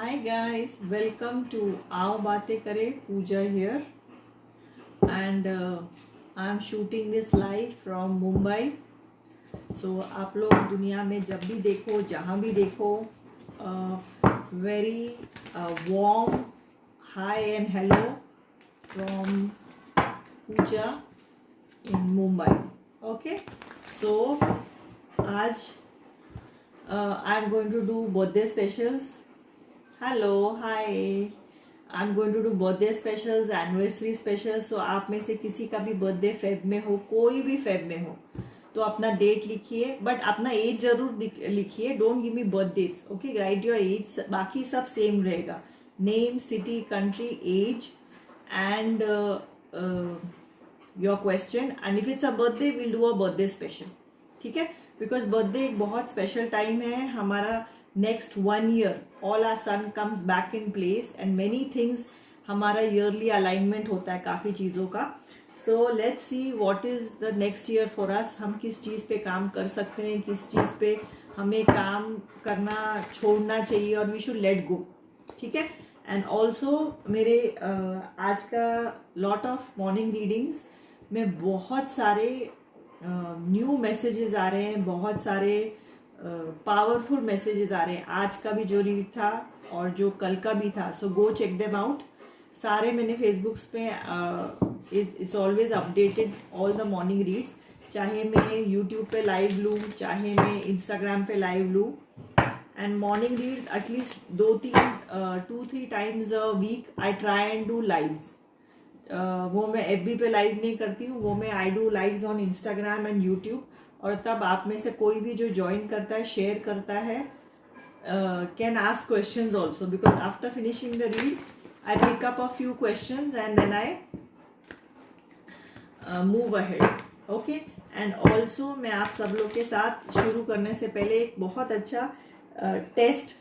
Hi guys, welcome to आओ बातें करें. Pooja here, and I'm shooting this live from Mumbai. So आप लोग दुनिया में जब भी देखो, जहाँ भी देखो, very warm hi and hello from Pooja in Mumbai. Okay, so आज I'm going to do birthday specials. Hello hi. I am going to do birthday specials, anniversary specials. तो आप में से किसी का भी बर्थडे फेब में हो, कोई भी फेब में हो, तो अपना डेट लिखिए, बट अपना एज जरूर लिखिए. Don't give me birth dates. Okay, write your age. बाकी सब सेम रहेगा. Name, city, country, age and your question. And if it's a birthday will do a birthday special. ठीक है, बिकॉज बर्थडे एक बहुत स्पेशल टाइम है हमारा. Next 1 year all our sun comes back in place and many things. हमारा yearly alignment होता है काफ़ी चीज़ों का. So let's see what is the next year for us. हम किस चीज़ पे काम कर सकते हैं, किस चीज़ पे हमें काम करना छोड़ना चाहिए, और वी शुड लेट गो. ठीक है. एंड ऑल्सो मेरे आज का लॉट ऑफ मॉर्निंग रीडिंग्स में बहुत सारे न्यू मैसेजेस आ रहे हैं, बहुत सारे पावरफुल मैसेजेस आ रहे हैं. आज का भी जो रीड था और जो कल का भी था, सो गो चेक देम आउट. सारे मैंने फेसबुक्स पे it's always updated all the morning reads. चाहे मैं यूट्यूब पे लाइव लूँ, चाहे मैं इंस्टाग्राम पे लाइव लूँ. And morning reads at least 2-3 times a week I try and do lives. वो मैं FB पे लाइव नहीं करती हूँ, वो मैं I do lives on Instagram and YouTube. और तब आप में से कोई भी जो ज्वाइन करता है, शेयर करता है, can ask questions also, because after finishing the read I pick up a few questions and then I move ahead. Okay. And also मैं आप सब लोग के साथ शुरू करने से पहले एक बहुत अच्छा test,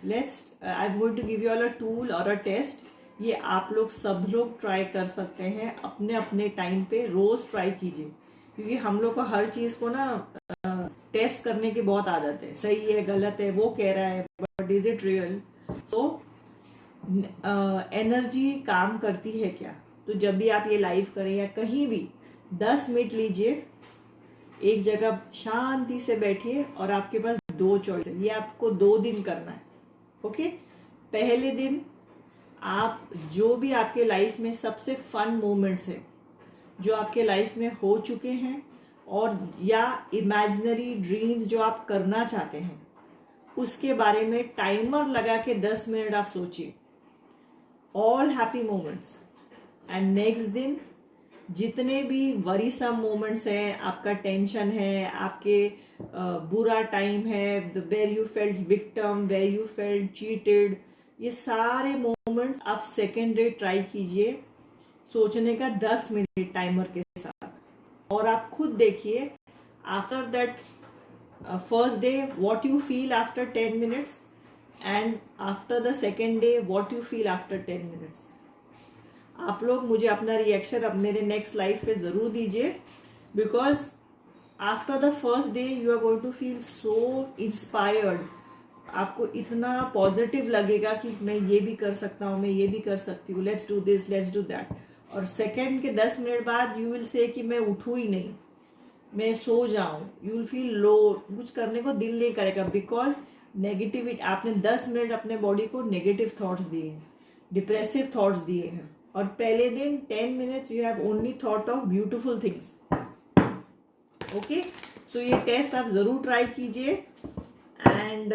I am going to give you all a tool और अ टेस्ट. ये आप लोग सब लोग ट्राई कर सकते हैं अपने अपने टाइम पे. रोज ट्राई कीजिए, क्योंकि हम लोग को हर चीज को ना टेस्ट करने की बहुत आदत है. सही है, गलत है, वो कह रहा है, but is it real? So energy काम करती है क्या? तो जब भी आप ये लाइव करें या कहीं भी 10 मिनट लीजिए, एक जगह शांति से बैठिए, और आपके पास 2 चॉइस है. ये आपको 2 दिन करना है. ओके. पहले दिन आप जो भी आपके लाइफ में सबसे फन मोमेंट्स है, जो आपके लाइफ में हो चुके हैं, और या इमेजिनरी ड्रीम्स जो आप करना चाहते हैं, उसके बारे में टाइमर लगा के 10 मिनट आप सोचिए. All happy moments. And next दिन जितने भी वरीसम मोमेंट्स हैं, आपका टेंशन है, आपके बुरा टाइम है, where you felt victim, where you felt cheated, ये सारे मोमेंट्स आप सेकेंड डे ट्राई कीजिए सोचने का 10 मिनट टाइमर के साथ. और आप खुद देखिए after that first day what you feel after 10 minutes, and after the second day what you feel after 10 minutes. आप लोग मुझे अपना रिएक्शन अब मेरे नेक्स्ट लाइफ पे ज़रूर दीजिए, because after the first day you are going to feel so inspired. आपको इतना पॉजिटिव लगेगा कि मैं ये भी कर सकता हूँ, मैं ये भी कर सकती हूँ, let's do this, let's do that. और सेकेंड के 10 मिनट बाद यू विल से कि मैं उठूँ ही नहीं, मैं सो जाऊं. यू विल फील लो, कुछ करने को दिल नहीं करेगा, बिकॉज नेगेटिविटी, आपने 10 मिनट अपने बॉडी को नेगेटिव थॉट्स दिए हैं, डिप्रेसिव थॉट्स दिए हैं. और पहले दिन 10 minutes you have only thought of beautiful things. Okay. So ये टेस्ट आप जरूर ट्राई कीजिए, एंड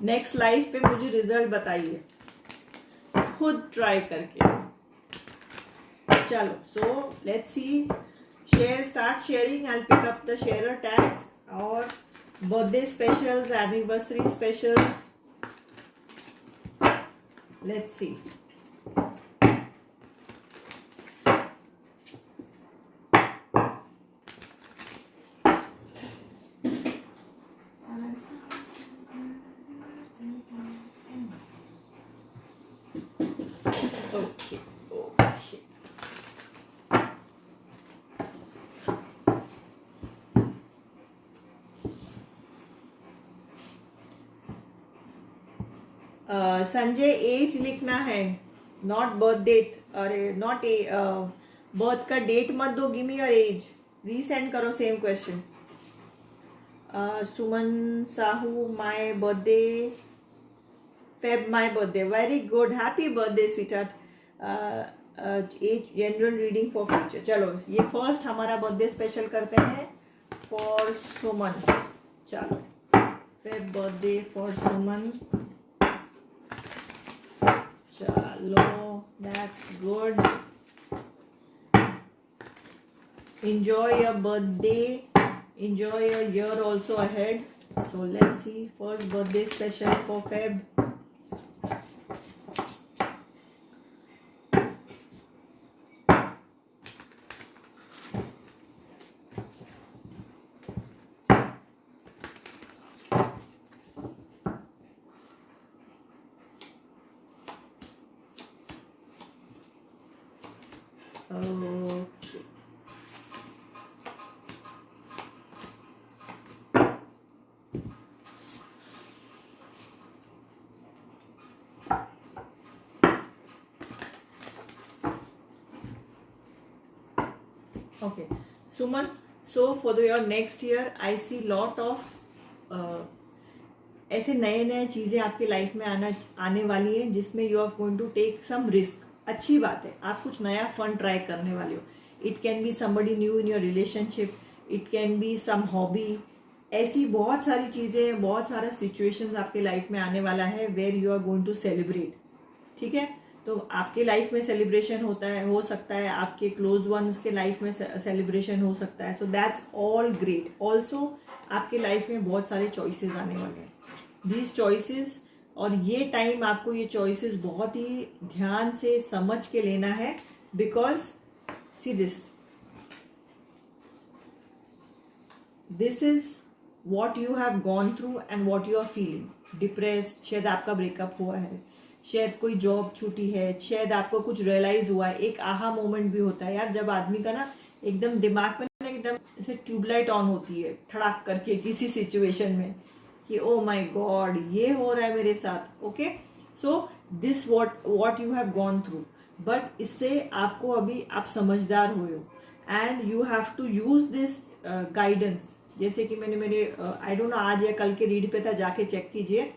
नेक्स्ट लाइफ पे मुझे रिजल्ट बताइए खुद ट्राई करके. चलो, सो let's C. Share, start sharing. I'll pick up the sharer tags or birthday specials, anniversary specials. Let's see. Okay. Sanjay age लिखना है, नॉट बर्थ डेट. अरे नॉट बर्थ का डेट मत दो, give me your age. Resend करो same question. Suman Sahu, my birthday feb, my birthday. Very good, happy birthday sweetheart. Age general reading for future. चलो ये first हमारा बर्थडे स्पेशल करते हैं फॉर सुमन. चलो फेब बर्थडे फॉर सुमन. चलो that's good. enjoy your birthday, enjoy your year also ahead. So let's see first birthday special for Feb. Okay. Okay, Suman, so for your next year I see lot of ऐसे नए नए चीज़ें आपकी life में आने वाली हैं जिसमें you are going to take some risk. अच्छी बात है, आप कुछ नया फन ट्राई करने वाले हो. It can be somebody new in your relationship, it can be some hobby. ऐसी बहुत सारी चीज़ें, बहुत सारा सिचुएशंस आपके लाइफ में आने वाला है where you are going to celebrate. ठीक है, तो आपके लाइफ में सेलिब्रेशन होता है, हो सकता है आपके क्लोज वंस के लाइफ में सेलिब्रेशन हो सकता है. So that's all great. Also आपके लाइफ में बहुत सारे चॉइसेस आने वाले हैं. दीज चॉइसेस, और ये टाइम आपको ये चॉइसेस बहुत ही ध्यान से समझ के लेना है. Because see this is what you have gone through and what you are feeling. Depressed, शायद आपका ब्रेकअप हुआ है, शायद कोई जॉब छूटी है, शायद आपको कुछ रियलाइज हुआ है. एक आहा मोमेंट भी होता है यार, जब आदमी का ना एकदम दिमाग में ना एकदम ऐसे ट्यूबलाइट ऑन होती है ठड़ाक करके किसी सिचुएशन में कि ओ माय गॉड ये हो रहा है मेरे साथ. Okay, so this what you have gone through. But इससे आपको अभी आप समझदार हुए हो and you have to use this guidance. जैसे कि मैंने मेरे आई डोंट नो आज या कल के रीड पे था, जाके चेक कीजिए.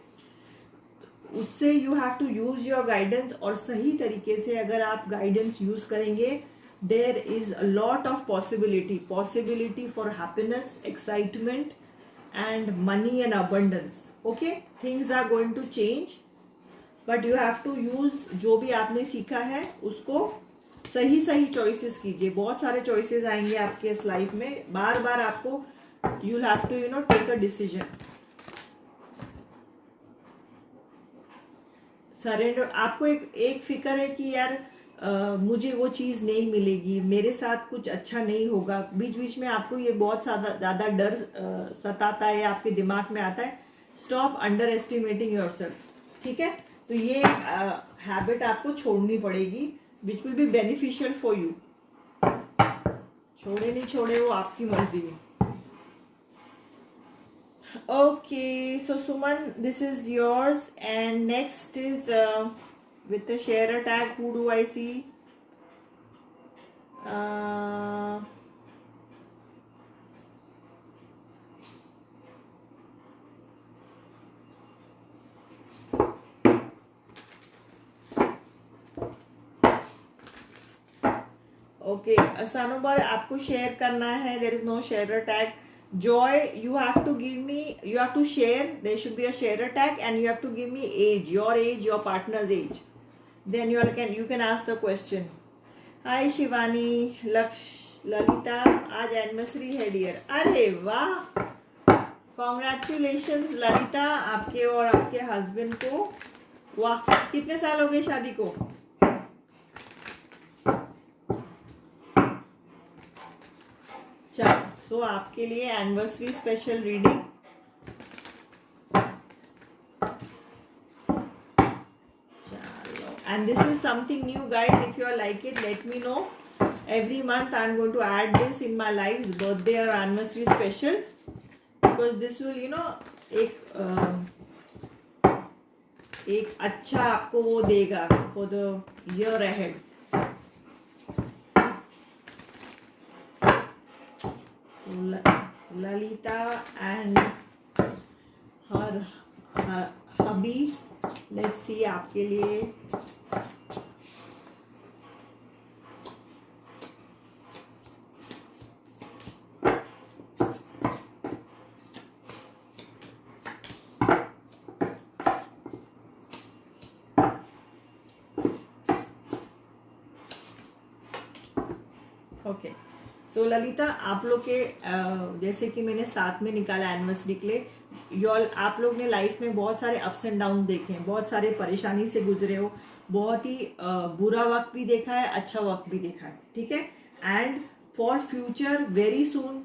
उससे you have to use your guidance. और सही तरीके से अगर आप गाइडेंस यूज करेंगे, there is a lot of possibility for happiness, excitement and money and abundance. Okay, things are going to change, but you have to use जो भी आपने सीखा है उसको सही चॉइसेस कीजिए. बहुत सारे चॉइसेस आएंगे आपके इस लाइफ में, बार बार आपको you'll have to take a decision. Surrender. आपको एक फिक्र है कि यार मुझे वो चीज़ नहीं मिलेगी, मेरे साथ कुछ अच्छा नहीं होगा. बीच बीच में आपको ये बहुत ज़्यादा डर सताता है, आपके दिमाग में आता है. Stop under estimating your self. ठीक है, तो ये हैबिट आपको छोड़नी पड़ेगी, which will be beneficial for you. छोड़े नहीं छोड़े वो आपकी मर्जी है. Okay, so Suman, this is yours, and next is with the sharer tag. Who do I see? Okay, Sanobar, आपको शेयर करना है. There is no sharer tag. Joy, you have to give me, you have to share. There should be a sharer tag, and you have to give me age, your partner's age. Then you can ask the question. Hi Shivani, Lalita, आज anniversary है dear. अरे वाह, congratulations Lalita, आपके और आपके husband को. वाह, कितने साल हो गए शादी को? चलो, सो आपके लिए एनिवर्सरी स्पेशल रीडिंग. चलो, and this is something new guys. If you are like it, let me know. Every month I am going to add this in my lives, birthday or anniversary special, because this will एक एक अच्छा आपको वो देगा for the year ahead. Lalita and her hubby, let's see आपके लिए। Okay so Lalita, आप लोग के जैसे कि मैंने साथ में निकाला एनिवर्सरी के लिए, आप लोग ने लाइफ में बहुत सारे अप्स एंड डाउन देखे हैं, बहुत सारे परेशानी से गुजरे हो, बहुत ही बुरा वक्त भी देखा है, अच्छा वक्त भी देखा है, ठीक है। And for future very soon,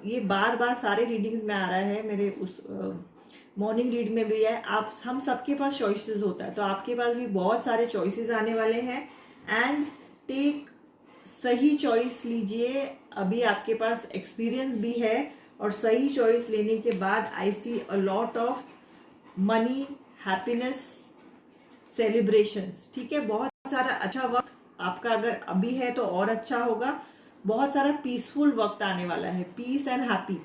ये बार बार सारे रीडिंग्स में आ रहा है, मेरे उस मॉर्निंग रीड में भी है। आप हम सबके पास चॉइसेस होता है, तो आपके पास भी बहुत सारे चॉइसेस आने वाले हैं। एंड टेक सही चॉइस लीजिए, अभी आपके पास एक्सपीरियंस भी है, और सही चॉइस लेने के बाद I see a lot of money, happiness, celebrations, ठीक है। बहुत सारा अच्छा वक्त आपका अगर अभी है तो और अच्छा होगा। बहुत सारा पीसफुल वक्त आने वाला है, peace and happy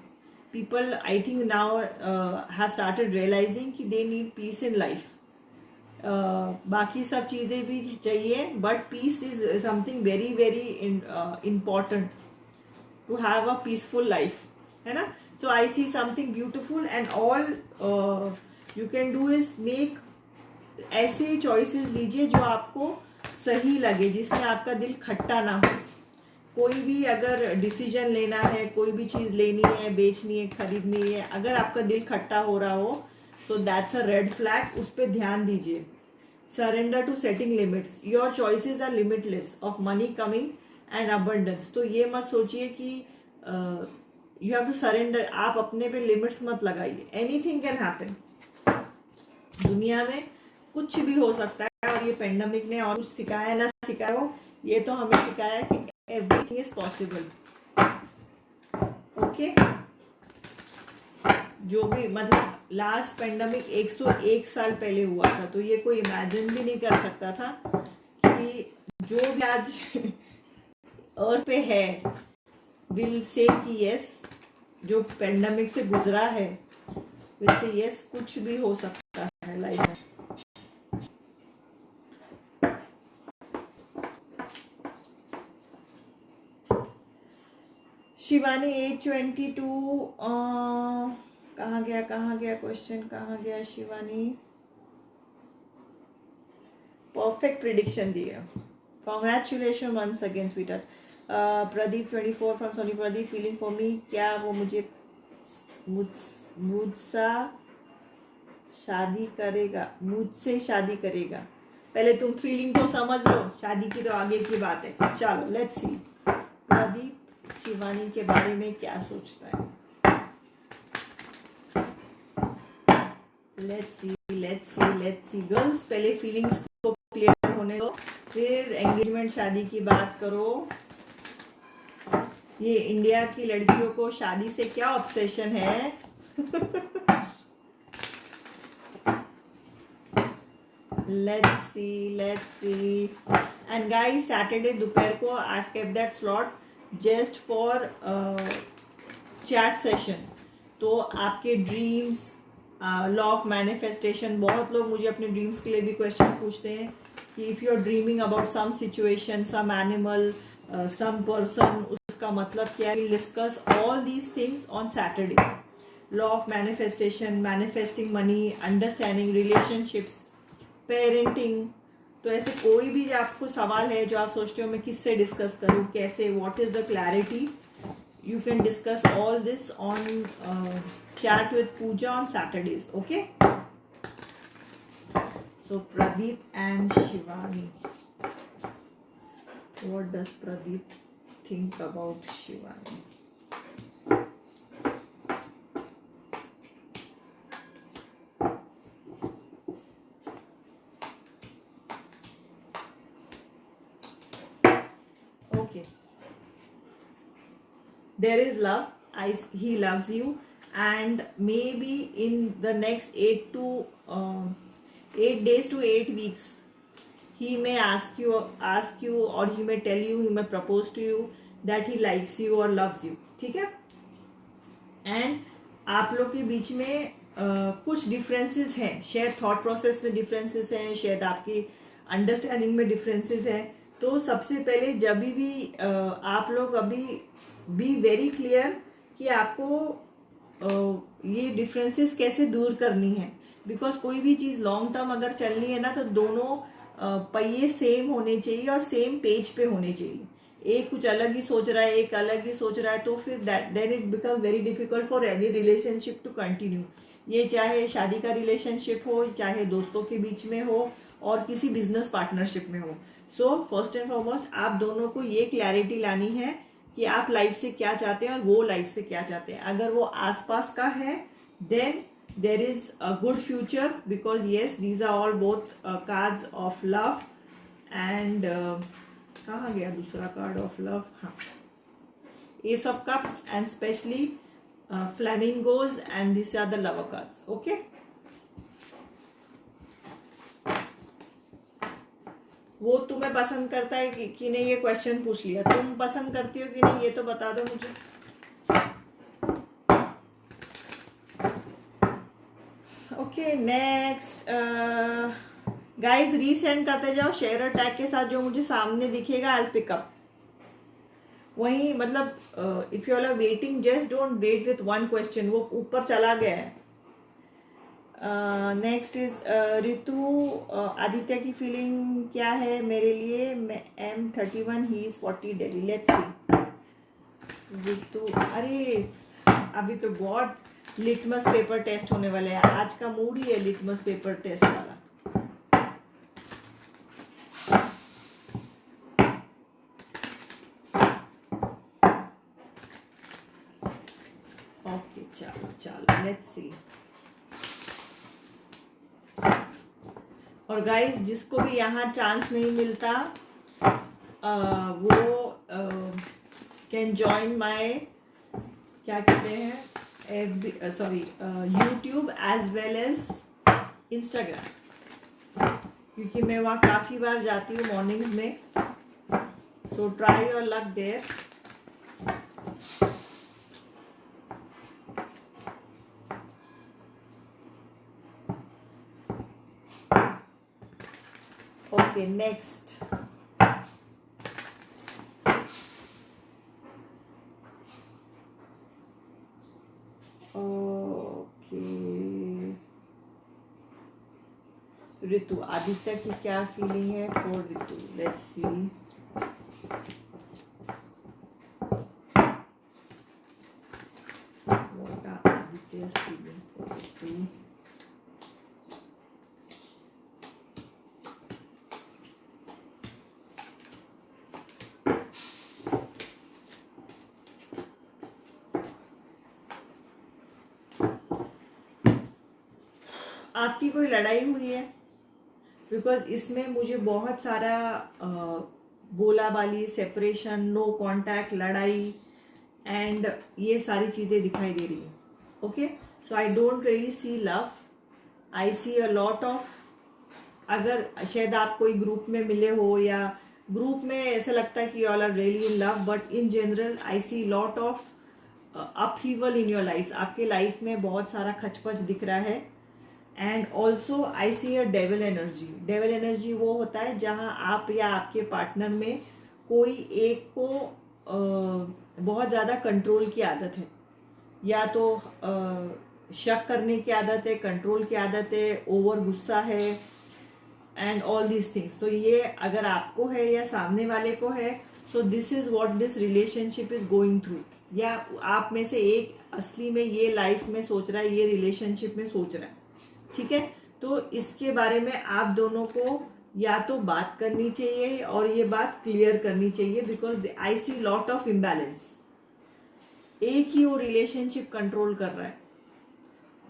people I think now have started realising कि they need peace in life. बाकी सब चीज़ें भी चाहिए, but peace is something very very important to have a peaceful life, है ना। So I see something beautiful and all you can do is make ऐसे choices लीजिए जो आपको सही लगे, जिसमें आपका दिल खट्टा ना हो। कोई भी अगर डिसीजन लेना है, कोई भी चीज़ लेनी है, बेचनी है, खरीदनी है, अगर आपका दिल खट्टा हो रहा हो तो दैट्स अ रेड फ्लैग, उस पर ध्यान दीजिए। Surrender to setting limits, your choices are limitless of money coming and abundance. तो ये मत सोचिए कि यू हैव टू सरेंडर, आप अपने पे लिमिट्स मत लगाइए। एनीथिंग कैन हैपन, दुनिया में कुछ भी हो सकता है, और ये पेंडेमिक ने और कुछ सिखाया ना सिखाया हो, ये तो हमें सिखाया कि एवरीथिंग इज पॉसिबल। ओके, जो भी मतलब लास्ट पेंडेमिक 101 साल पहले हुआ था, तो ये कोई इमेजिन भी नहीं कर सकता था कि जो भी आज अर्थ पे है विल से कि यस, जो पेंडेमिक से गुजरा है विल से यस, कुछ भी हो सकता है लाइफ में। शिवानी 822, कहाँ गया क्वेश्चन, कहाँ गया शिवानी? परफेक्ट प्रिडिक्शन दिया, congratulation once again sweeter. Pradeep 24 from Soni, Pradeep feeling for me, क्या वो मुझसे शादी करेगा? पहले तुम फीलिंग तो समझ लो, शादी की तो आगे की बात है। चलो लेट्स सी प्रदीप शिवानी के बारे में क्या सोचता है। लेट्स सी गर्ल्स, पहले फीलिंग्स को क्लियर होने दो, फिर एंगेजमेंट शादी की बात करो। ये इंडिया की लड़कियों को शादी से क्या ऑब्सेशन है? let's see and guys, Saturday दोपहर को I've kept that slot just for chat session। तो आपके ड्रीम्स, लॉ ऑफ मैनिफेस्टेशन, बहुत लोग मुझे अपने ड्रीम्स के लिए भी क्वेश्चन पूछते हैं कि if you are dreaming about some situation, some animal, some person, उसका मतलब क्या है। Discuss all these things on Saturday. Law of manifestation, manifesting money, understanding relationships, parenting. तो ऐसे कोई भी आपको सवाल है जो आप सोचते हो मैं किससे डिस्कस करूं, कैसे, what is the clarity, you can discuss all this on chat with Pooja on Saturdays, okay? So Pradeep and Shivani, what does Pradeep think about Shivani? Okay, there is love, he loves you, and maybe in the next 8 to 8 days to 8 weeks he may ask you or he may tell you, he may propose to you that he likes you or loves you. ठीक है. And आप लोग के बीच में कुछ differences हैं, शायद thought process में डिफरेंसेस हैं, शायद आपकी अंडरस्टैंडिंग में डिफरेंसेस हैं. तो सबसे पहले जब भी आप लोग अभी बी वेरी क्लियर कि आपको ये डिफरेंसेस कैसे दूर करनी है. बिकॉज कोई भी चीज़ लॉन्ग टर्म अगर चलनी है ना, तो दोनों पहिए सेम होने चाहिए और सेम पेज पे होने चाहिए. एक कुछ अलग ही सोच रहा है, एक अलग ही सोच रहा है, तो फिर then it become very difficult for any relationship to continue. ये चाहे शादी का रिलेशनशिप हो, चाहे दोस्तों के बीच में हो, और किसी बिजनेस पार्टनरशिप में हो. सो फर्स्ट एंड फॉरमोस्ट आप दोनों को ये क्लैरिटी लानी है कि आप लाइफ से क्या चाहते हैं और वो लाइफ से क्या चाहते हैं. अगर वो आसपास का है then there is a good future, because yes these are all both cards of love. And कहाँ गया दूसरा कार्ड ऑफ लव? हाँ, ace of cups and specially flamingos and this are the lover cards. Okay, वो तुम्हें पसंद करता है कि नहीं, ये क्वेश्चन पूछ लिया. तुम पसंद करती हो कि नहीं ये तो बता दो मुझे. ओके, नेक्स्ट गाइज रीसेंड करते जाओ शेयर टैग के साथ. जो मुझे सामने दिखेगा आई विल पिक अप. वही मतलब if you are waiting just don't wait with one question, वो ऊपर चला गया है. नेक्स्ट इज ऋतु. आदित्य की फीलिंग क्या है मेरे लिए? मैं M31, he is 40 daily. Let's see Ritu. अरे अभी तो बहुत लिटमस पेपर टेस्ट होने वाला है. आज का मूड ही है लिटमस पेपर टेस्ट वाला. ओके, चलो लेट्स सी. और गाइस जिसको भी यहाँ चांस नहीं मिलता वो कैन ज्वाइन माय क्या कहते हैं YouTube as well as Instagram, क्योंकि मैं वहाँ काफ़ी बार जाती हूँ मॉर्निंग्स में. So try your luck there. Okay, next. Okay. Ritu, Aditya की क्या फीलिंग है for Ritu? Let's see. What are Aditya's feeling for Ritu? आपकी कोई लड़ाई हुई है? बिकॉज इसमें मुझे बहुत सारा बोला बाली, सेपरेशन, नो कांटेक्ट, लड़ाई एंड ये सारी चीज़ें दिखाई दे रही है. Okay, so I don't really see love. I see a lot of, अगर शायद आप कोई ग्रुप में मिले हो या ग्रुप में ऐसा लगता है कि you all are really in love, but in general I see lot of upheaval in your life. आपके लाइफ में बहुत सारा खचपच दिख रहा है. And also I see a devil energy. Devil energy वो होता है जहाँ आप या आपके पार्टनर में कोई एक को बहुत ज़्यादा कंट्रोल की आदत है, या तो शक करने की आदत है, कंट्रोल की आदत है, ओवर गुस्सा है एंड ऑल दीज थिंग्स. तो ये अगर आपको है या सामने वाले को है, सो this is what this relationship is going through. या आप में से एक असली में ये लाइफ में सोच रहा है, ये रिलेशनशिप में सोच रहा है. ठीक है, तो इसके बारे में आप दोनों को या तो बात करनी चाहिए और ये बात क्लियर करनी चाहिए. Because I see lot of imbalance. एक ही वो रिलेशनशिप कंट्रोल कर रहा है,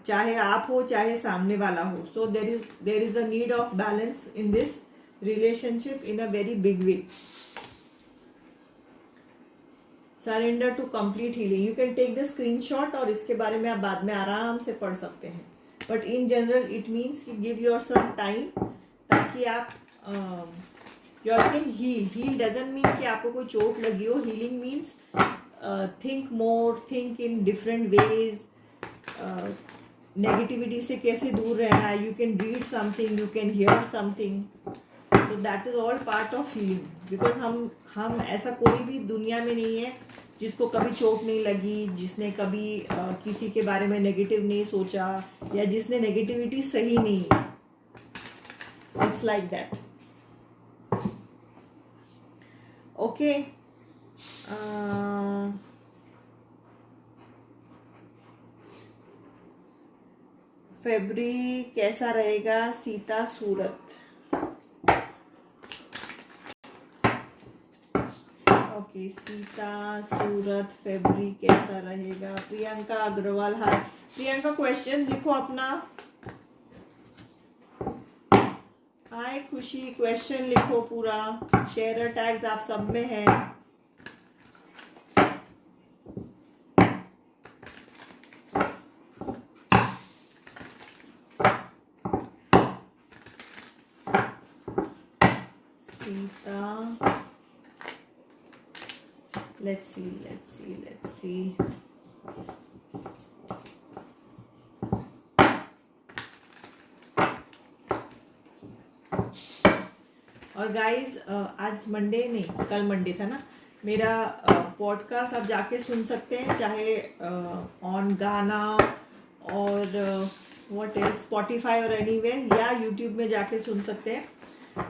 चाहे आप हो चाहे सामने वाला हो. So there is the need of balance in this relationship in a very big way. Surrender to complete healing. You can take the screenshot और इसके बारे में आप बाद में आराम से पढ़ सकते हैं. But in general it means कि गिव योर सेल्फ टाइम, ताकि आप you can heal doesn't mean कि आपको कोई चोट लगी हो. Healing means think more, think in different ways, negativity से कैसे दूर रहना है. You can read something, you can hear something. तो that is all part of healing. Because हम ऐसा कोई भी दुनिया में नहीं है जिसको कभी चोट नहीं लगी, जिसने कभी किसी के बारे में नेगेटिव नहीं सोचा, या जिसने नेगेटिविटी सही नहीं है. It's like that. Okay. February कैसा रहेगा सीता सूरत? ओके, सीता सूरत फेब्रुअरी कैसा रहेगा? प्रियंका अग्रवाल, हाय प्रियंका. क्वेश्चन लिखो अपना. हाय खुशी, क्वेश्चन लिखो पूरा. शेयर टैग्स आप सब में है. Sita, let's see. और गाइज आज मंडे नहीं, कल मंडे था ना. मेरा पॉडकास्ट आप जाके सुन सकते हैं, चाहे ऑन गाना और व्हाट एल्स, स्पॉटिफाई और एनीवेयर, या यूट्यूब में जाके सुन सकते हैं.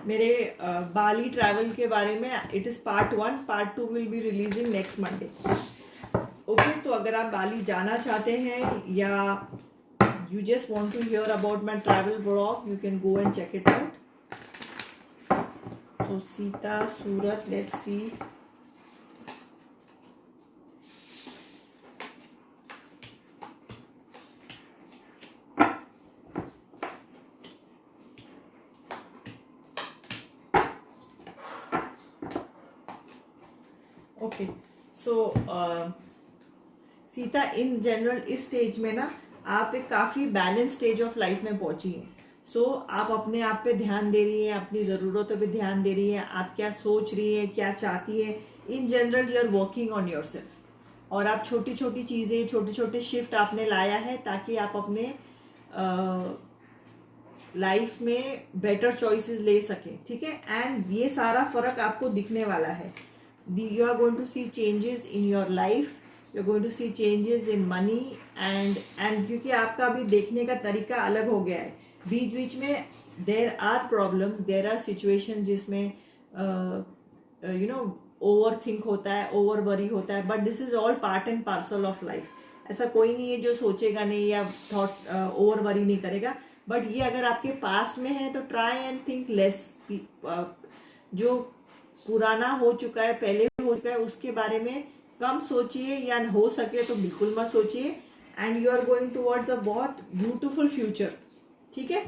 मेरे बाली ट्रैवल के बारे में it is part 1. Part 2 will be releasing next Monday. Okay, तो अगर आप बाली जाना चाहते हैं या you just want to hear about my travel vlog, you can go and check it out. So Sita Surat, let's see. Okay, so Sita, in general इस stage में ना आप एक काफ़ी बैलेंस स्टेज ऑफ लाइफ में पहुंची हैं. सो आप अपने आप पे ध्यान दे रही हैं, अपनी ज़रूरतों पे ध्यान दे रही हैं, आप क्या सोच रही हैं, क्या चाहती हैं. In general you are working on your yourself आप छोटी छोटी चीज़ें, छोटे छोटे शिफ्ट आपने लाया है ताकि आप अपने लाइफ में बेटर चॉइसेस ले सकें. ठीक है, एंड ये सारा फर्क आपको दिखने वाला है. You are going to see changes in your life, you are going to see changes in money and क्योंकि आपका अभी देखने का तरीका अलग हो गया है. बीच बीच में there are problems, there are situations जिसमें you know ओवर थिंक होता है, ओवर वरी होता है, but this is all part and parcel of life. ऐसा कोई नहीं है जो सोचेगा नहीं या थॉट ओवर वरी नहीं करेगा. बट ये अगर आपके पास्ट में है तो ट्राई एंड थिंक लेस. जो पुराना हो चुका है, पहले हो चुका है, उसके बारे में कम सोचिए, या हो सके तो बिल्कुल मत सोचिए. And you are going towards a बहुत ब्यूटीफुल फ्यूचर. ठीक है,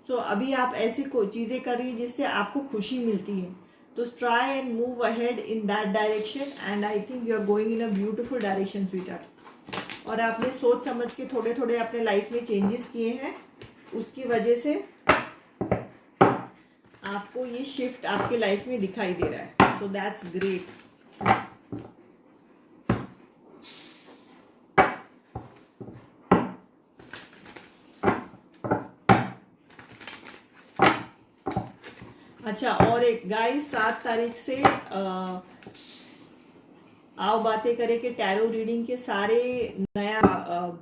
सो अभी आप ऐसी चीज़ें करिए जिससे आपको खुशी मिलती है. तो try and move ahead in that direction and I think you are going in a beautiful direction sweetheart. और आपने सोच समझ के थोड़े थोड़े अपने लाइफ में चेंजेस किए हैं, उसकी वजह से आपको ये शिफ्ट आपके लाइफ में दिखाई दे रहा है. So that's great. अच्छा, और एक गाइस 7 तारीख से आओ बातें करें कि टैरो रीडिंग के सारे नया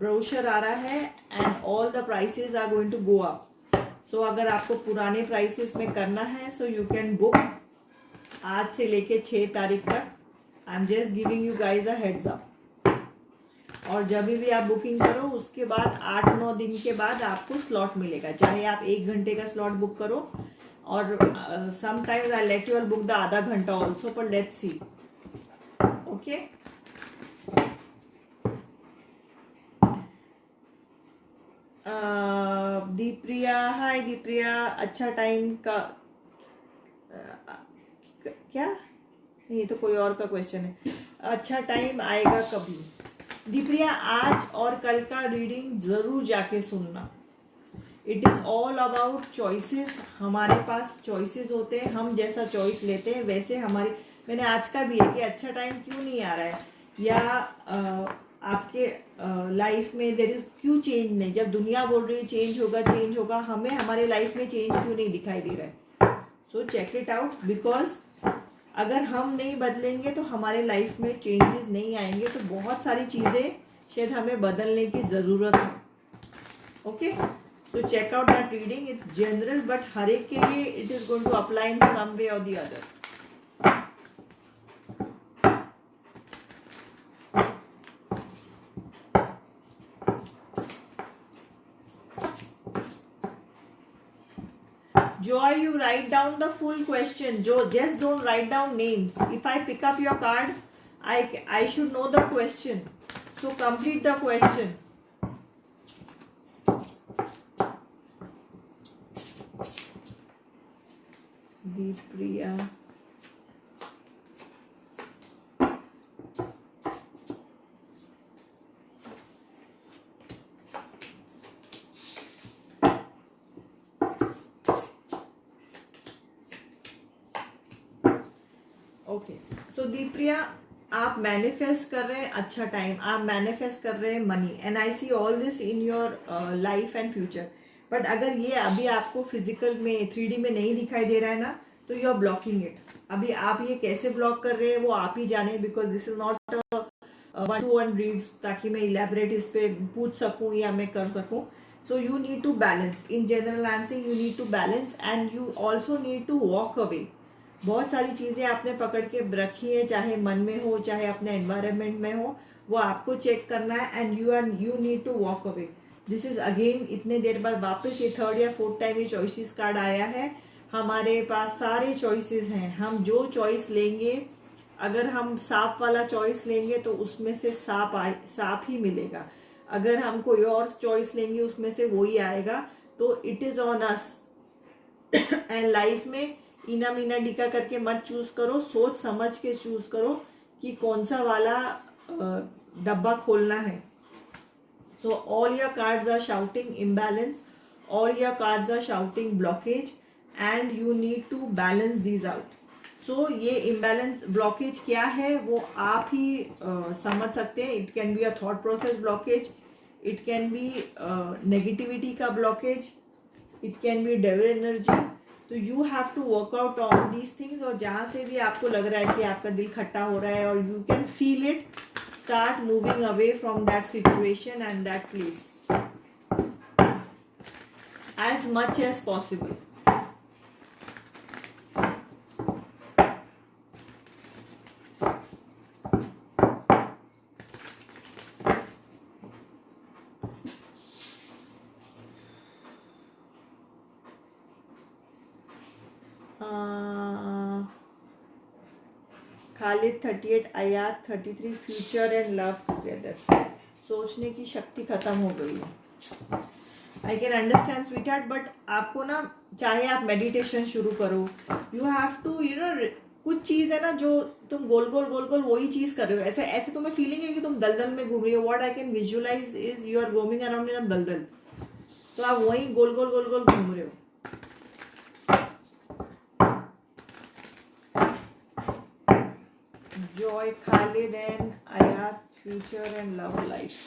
ब्रोशर आ रहा है and all the prices are going to go up. So अगर आपको पुराने प्राइसेस में करना है सो यू कैन बुक आज से लेके 6 तारीख तक. I am just giving you guys a heads up. और जब भी आप बुकिंग करो उसके बाद 8-9 दिन के बाद आपको स्लॉट मिलेगा, चाहे आप 1 घंटे का स्लॉट बुक करो. और sometimes I let you all book the आधा घंटा ऑल्सो, पर लेट्स सी. ओके, दीप्रिया, हाय दीप्रिया. अच्छा टाइम का क्या नहीं, तो कोई और का क्वेश्चन है. अच्छा टाइम आएगा कभी? दीप्रिया, आज और कल का रीडिंग जरूर जाके सुनना. It is all about choices. हमारे पास चॉइसेस होते हैं, हम जैसा चॉइस लेते हैं वैसे हमारी, मैंने आज का भी है कि अच्छा टाइम क्यों नहीं आ रहा है, या आपके लाइफ में देर इज क्यों चेंज नहीं, जब दुनिया बोल रही है चेंज होगा, हमें हमारे लाइफ में चेंज क्यों नहीं दिखाई दे रहा है। So check it out, because अगर हम नहीं बदलेंगे तो हमारे लाइफ में चेंजेस नहीं आएंगे। तो बहुत सारी चीज़ें शायद हमें बदलने की ज़रूरत है। Okay, so check out that reading, it's general but हर एक के लिए it is going to apply in some way और the other. Joy, you write down the full question. Just don't write down names. If I pick up your card, I should know the question. So complete the question. Deepriya. Okay, so Deepriya, आप manifest कर रहे हैं अच्छा time, आप manifest कर रहे हैं money, and I see all this in your life and future. But अगर ये अभी आपको फिजिकल में 3D में नहीं दिखाई दे रहा है ना, तो यू आर ब्लॉकिंग इट। अभी आप ये कैसे ब्लॉक कर रहे हैं वो आप ही जाने, because this is not 1-to-1 reads, ताकि मैं इलेबरेट इस पे पूछ सकूं या मैं कर सकूं। So you need to balance, in general I am saying you need to balance, and you also need to walk away. बहुत सारी चीज़ें आपने पकड़ के रखी है, चाहे मन में हो चाहे अपने एनवायरनमेंट में हो, वो आपको चेक करना है, and you need to walk away. This is again इतने देर बाद वापस ये 3rd या 4th टाइम ये चॉइसेस कार्ड आया है। हमारे पास सारे चॉइसेस हैं, हम जो चॉइस लेंगे, अगर हम सांप वाला चॉइस लेंगे तो उसमें से सांप ही मिलेगा। अगर हम कोई और चॉइस लेंगे उसमें से वही आएगा। तो it is on us. And life में इना मीना डिका करके मत चूज करो, सोच समझ के चूज करो कि कौन सा वाला डब्बा खोलना है। So all your cards are shouting imbalance, all your cards are shouting blockage, and you need to balance these out. So ये इम्बैलेंस ब्लॉकेज क्या है वो आप ही समझ सकते हैं। It can be a thought process blockage, it can be negativity का blockage, it can be devil energy. तो you have to work out on these things, और जहाँ से भी आपको लग रहा है कि आपका दिल खट्टा हो रहा है और you can feel it, start moving away from that situation and that place as much as possible. Khalid 38, आयात 33, फ्यूचर एंड लव टुगेदर। सोचने की शक्ति खत्म हो गई है। I can understand sweet heart, but आपको ना, चाहे आप मेडिटेशन शुरू करो, यू हैव टू कुछ चीज़ है ना जो तुम गोल गोल वही चीज़ कर रहे हो। ऐसे ऐसे तुम्हें फीलिंग है कि तुम दलदल में घूम रही हो। What I can visualise is you are roaming around in a दलदल। तो आप वही गोल गोल घूम रहे हो। Joy, Khalid and Ayat, future and love life.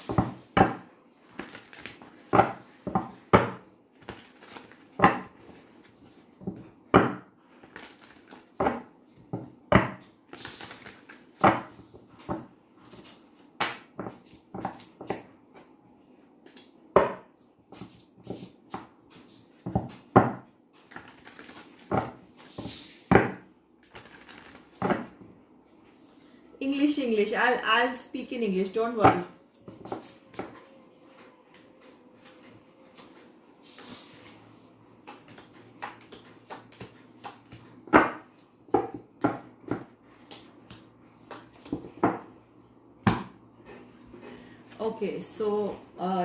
English. I'll speak in English. Don't worry. Okay, so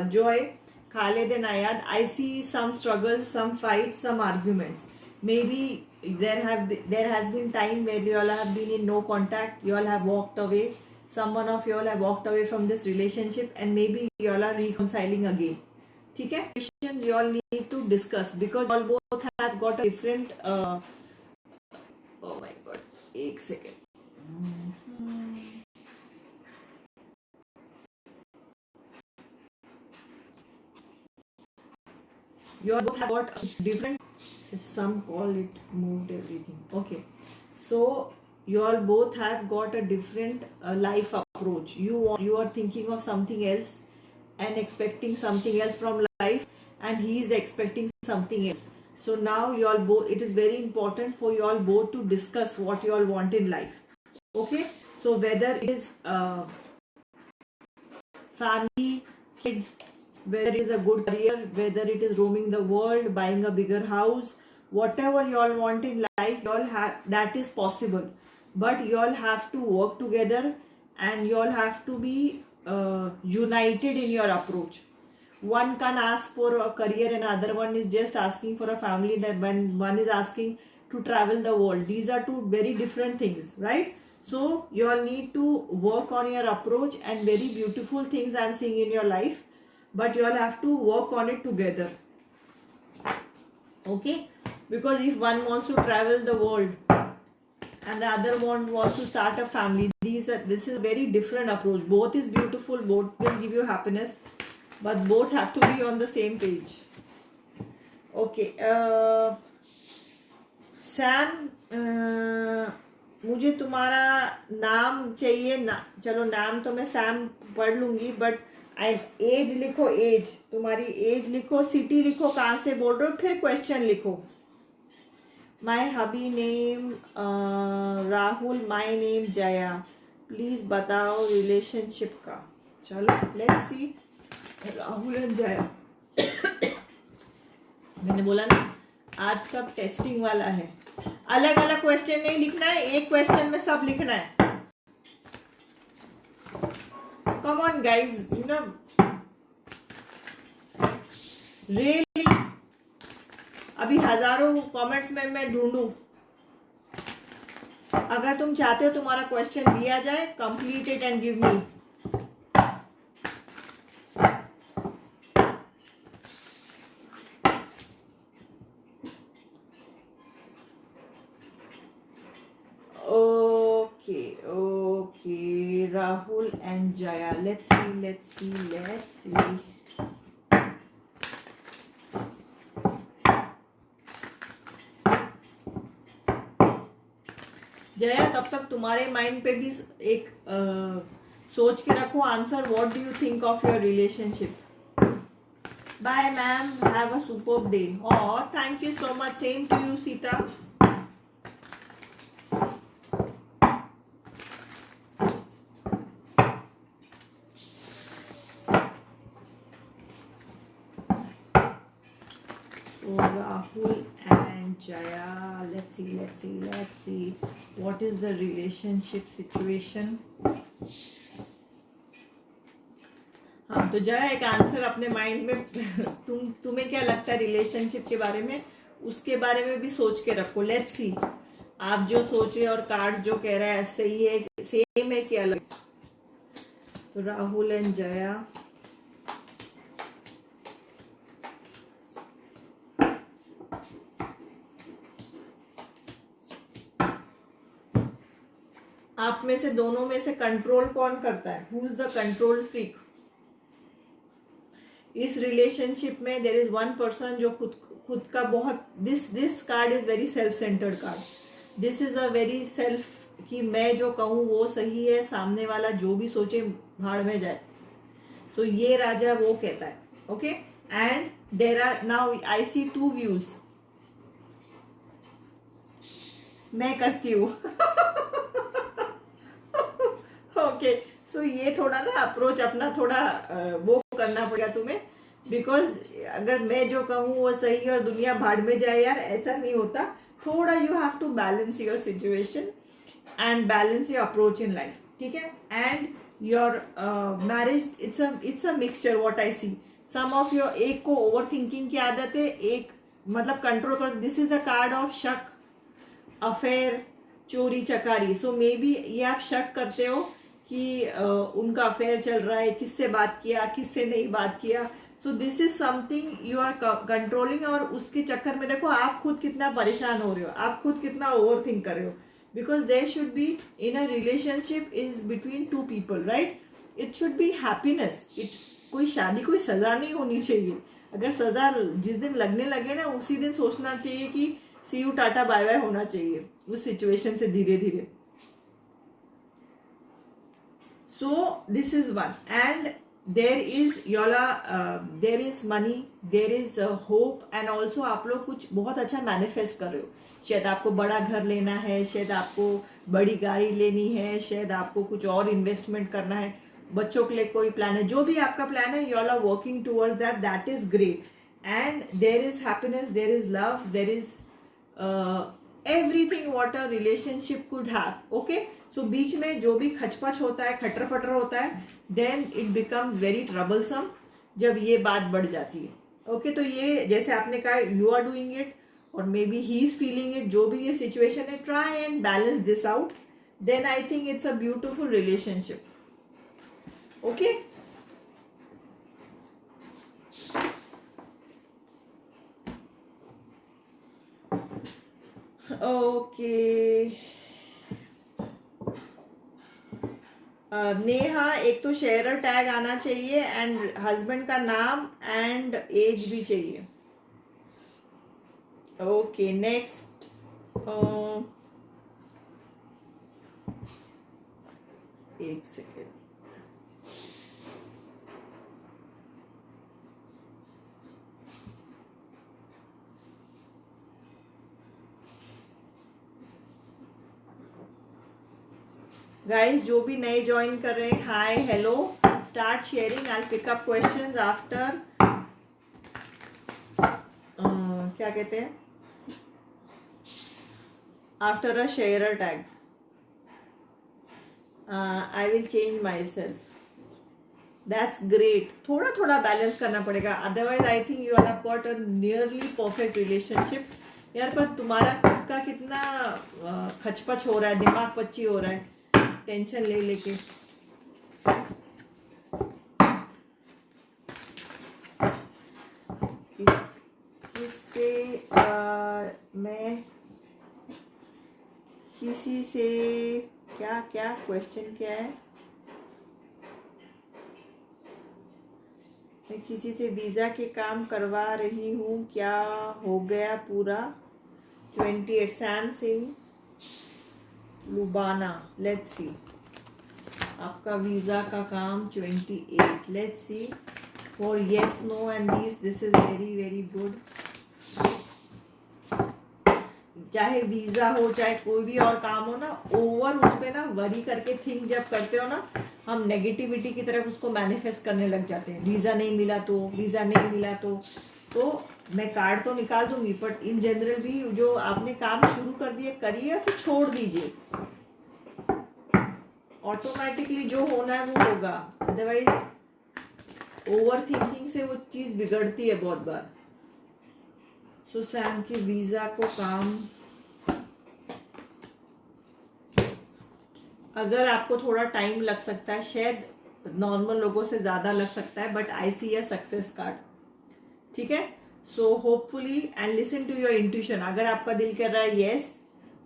Joy, Khalid and Ayad, I see some struggles, some fights, some arguments. Maybe there has been time where you all have been in no contact, you all have walked away, someone of you all have walked away from this relationship, and maybe you all are reconciling again. ठीक है, questions you all need to discuss because you all both have got a different oh my god, एक second. You all both have got a different, some call it moved everything. Okay, so you all both have got a different life approach. You are thinking of something else and expecting something else from life, and he is expecting something else. So now you all both, it is very important for you all both to discuss what you all want in life. Okay, so whether it is family, kids, whether it is a good career, whether it is roaming the world, buying a bigger house, whatever you all want in life, you all have, that is possible. But you all have to work together and you all have to be united in your approach. One can ask for a career and other one is just asking for a family, that when one is asking to travel the world. These are two very different things, right? So you all need to work on your approach, and very beautiful things I am seeing in your life, but you all have to work on it together. Okay, because if one wants to travel the world and the other one wants to start a family, this is a very different approach. Both is beautiful, both will give you happiness, but both have to be on the same page. Okay, Sam, मुझे तुम्हारा नाम चाहिए ना, चलो नाम तो मैं Sam पढ़ लूंगी, बट एज लिखो, एज तुम्हारी एज लिखो, सिटी लिखो, कहाँ से बोल रहे हो, फिर क्वेश्चन लिखो. My hubby name Rahul, my name Jaya, please बताओ रिलेशनशिप का. चलो let's see Rahul and Jaya. मैंने बोला ना आज सब टेस्टिंग वाला है, अलग अलग क्वेश्चन नहीं लिखना है, एक क्वेश्चन में सब लिखना है. Come on guys, you know really. अभी हजारों कमेंट्स में मैं ढूंढूं. अगर तुम चाहते हो तुम्हारा क्वेश्चन लिया जाए, complete it and give me. Okay, Rahul and Jaya. Let's see. Jaya, तब तक तुम्हारे माइंड पे भी एक सोच के रखो answer. What do you think of your relationship? Bye ma'am, have a superb day. और thank you so much, same to you Sita. Rahul and Jaya, let's see what is the relationship situation. हाँ, तो जया एक answer अपने mind में तुम्हें क्या लगता है रिलेशनशिप के बारे में, उसके बारे में भी सोच के रखो. लेट्स सी आप जो सोच रहे और कार्ड जो कह रहा है सही है, सेम है कि अलग. तो राहुल एंड जया, आप में से दोनों में से कंट्रोल कौन करता है? Who is the control freak? इस रिलेशनशिप में देयर इज वन पर्सन जो खुद का बहुत, this card is very self centred card. This is a very self, कि मैं जो कहूँ वो सही है, सामने वाला जो भी सोचे भाड़ में जाए. तो ये राजा वो कहता है. Okay, and there are now I see two views. मैं करती हूँ. ओके, सो ये थोड़ा ना अप्रोच अपना थोड़ा वो करना पड़ेगा तुम्हें, बिकॉज अगर मैं जो कहूँ वो सही और दुनिया भाड़ में जाए, यार ऐसा नहीं होता. थोड़ा you have to balance your situation and balance your approach in life. ठीक है, and your marriage it's a mixture. What I see, some of your, एक को ओवर थिंकिंग की आदत है, एक मतलब कंट्रोल कर. This is the card of शक, अफेयर, चोरी चकारी. सो मे बी ये आप शक करते हो कि उनका अफेयर चल रहा है, किससे बात किया, किससे नहीं बात किया. So this is something you are controlling, और उसके चक्कर में देखो आप खुद कितना परेशान हो रहे हो, आप खुद कितना ओवर थिंक कर रहे हो, because there should be in a relationship is between two people, right? It should be happiness. It कोई शादी कोई सजा नहीं होनी चाहिए। अगर सजा जिस दिन लगने लगे ना, उसी दिन सोचना चाहिए कि see you tata bye bye होना चाहिए उस सिचुएशन से धीरे धीरे। So this is one, and there is योला, there is money, there is hope, and also आप लोग कुछ बहुत अच्छा मैनिफेस्ट कर रहे हो। शायद आपको बड़ा घर लेना है, शायद आपको बड़ी गाड़ी लेनी है, शायद आपको कुछ और इन्वेस्टमेंट करना है, बच्चों के लिए कोई प्लान है, जो भी आपका प्लान है, you are working towards that, that is great. And there is happiness, there is love, there is everything what a relationship could have. Okay, so बीच में जो भी खचपच होता है, खटर पटर होता है, then it becomes very troublesome जब ये बात बढ़ जाती है। ओके, तो ये जैसे आपने कहा, यू आर डूइंग इट और maybe he is feeling it, जो भी ये सिचुएशन है, try and balance this out, then I think it's a beautiful relationship. Okay, okay. Neha, एक तो शेयरर टैग आना चाहिए एंड हस्बैंड का नाम एंड एज भी चाहिए। Okay, next. एक सेकेंड। गाइस, जो भी नए ज्वाइन कर रहे हैं, hi, hello, start sharing, I pick up questions after, क्या कहते हैं, after a sharer tag. I will change myself, that's great. थोड़ा थोड़ा बैलेंस करना पड़ेगा, otherwise I think you have got a nearly perfect relationship. यार, पर तुम्हारा खुद का कितना खचपच हो रहा है, दिमाग पच्ची हो रहा है टेंशन ले लेके। किससे मैं किसी से क्या क्या क्वेश्चन क्या है? मैं किसी से वीज़ा के काम करवा रही हूँ, क्या हो गया पूरा? 28 Sam Singh, Lubana, let's see आपका वीज़ा का काम 28, let's see for yes no and this is very very good. चाहे वीज़ा हो, चाहे कोई भी और काम हो ना, ओवर उस पर ना वरी करके थिंक जब करते हो ना, हम नेगेटिविटी की तरफ उसको मैनिफेस्ट करने लग जाते हैं। वीज़ा नहीं मिला तो, वीज़ा नहीं मिला तो मैं कार्ड तो निकाल दूंगी, बट इन जनरल भी जो आपने काम शुरू कर दिए करिए, फिर छोड़ दीजिए, ऑटोमेटिकली जो होना है वो होगा। अदरवाइज ओवर थिंकिंग से वो चीज़ बिगड़ती है बहुत बार। सो सैम के वीज़ा को काम, अगर आपको थोड़ा टाइम लग सकता है, शायद नॉर्मल लोगों से ज़्यादा लग सकता है, but I see a success card, ठीक है? So hopefully and listen to your intuition. अगर आपका दिल कर रहा है येस,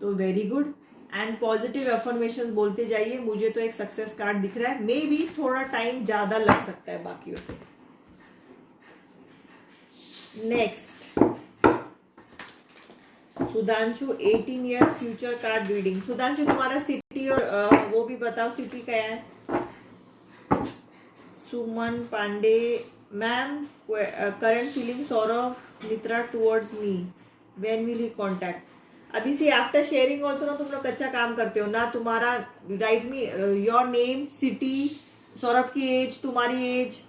तो very good, and positive affirmations बोलते जाइए। मुझे तो एक सक्सेस कार्ड दिख रहा है, मे बी थोड़ा टाइम ज़्यादा लग सकता है बाकियों से। Next, Sudhanshu, 18 years, future card reading. Sudhanshu, तुम्हारा सिटी और वो भी बताओ, सिटी क्या है? Suman Pandey, ma'am, current feeling Saurav Mitra towards me, when will he contact? अभी से आफ्टर शेयरिंग ऑल्सो ना तुम लोग अच्छा काम करते हो ना। तुम्हारा write me your name, city, Saurabh की एज, तुम्हारी age.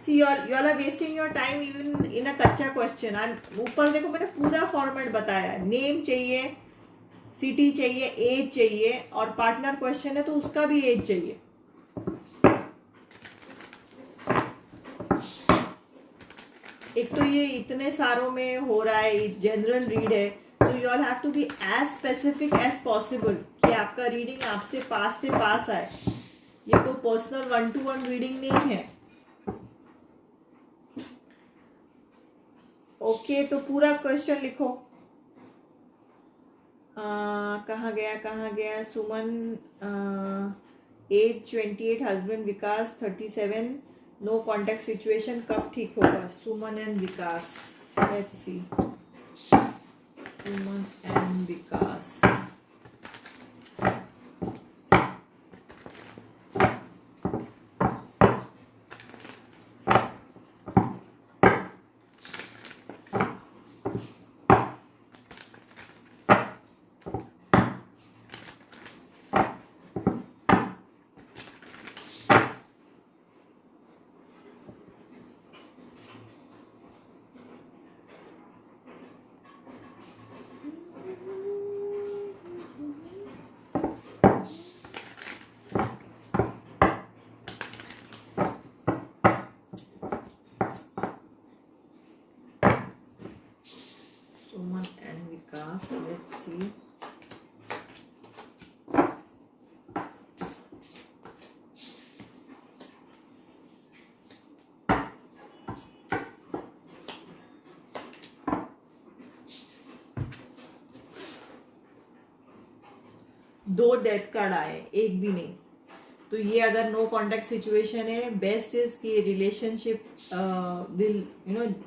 See you all are wasting your time even in a कच्चा क्वेश्चन। ऊपर देखो, मैंने पूरा फॉर्मेट बताया है। नेम चाहिए, सिटी चाहिए, एज चाहिए, और पार्टनर क्वेश्चन है तो उसका भी एज चाहिए। एक तो ये इतने सारों में हो रहा है, जनरल रीड है, तो you all have to be as specific as possible कि आपका रीडिंग आपसे पास आए। ये कोई पर्सनल 1-to-1 रीडिंग नहीं है। ओके, तो पूरा क्वेश्चन लिखो। कहाँ गया Suman? Age 28, husband Vikas 37, no contact situation, कब ठीक होगा? Suman and Vikas, let's see. Suman and Vikas, Suman and Vikas, let's see. दो डेथ कार्ड आए, एक भी नहीं। तो ये अगर नो कॉन्टेक्ट सिचुएशन है, बेस्ट इज कि रिलेशनशिप विल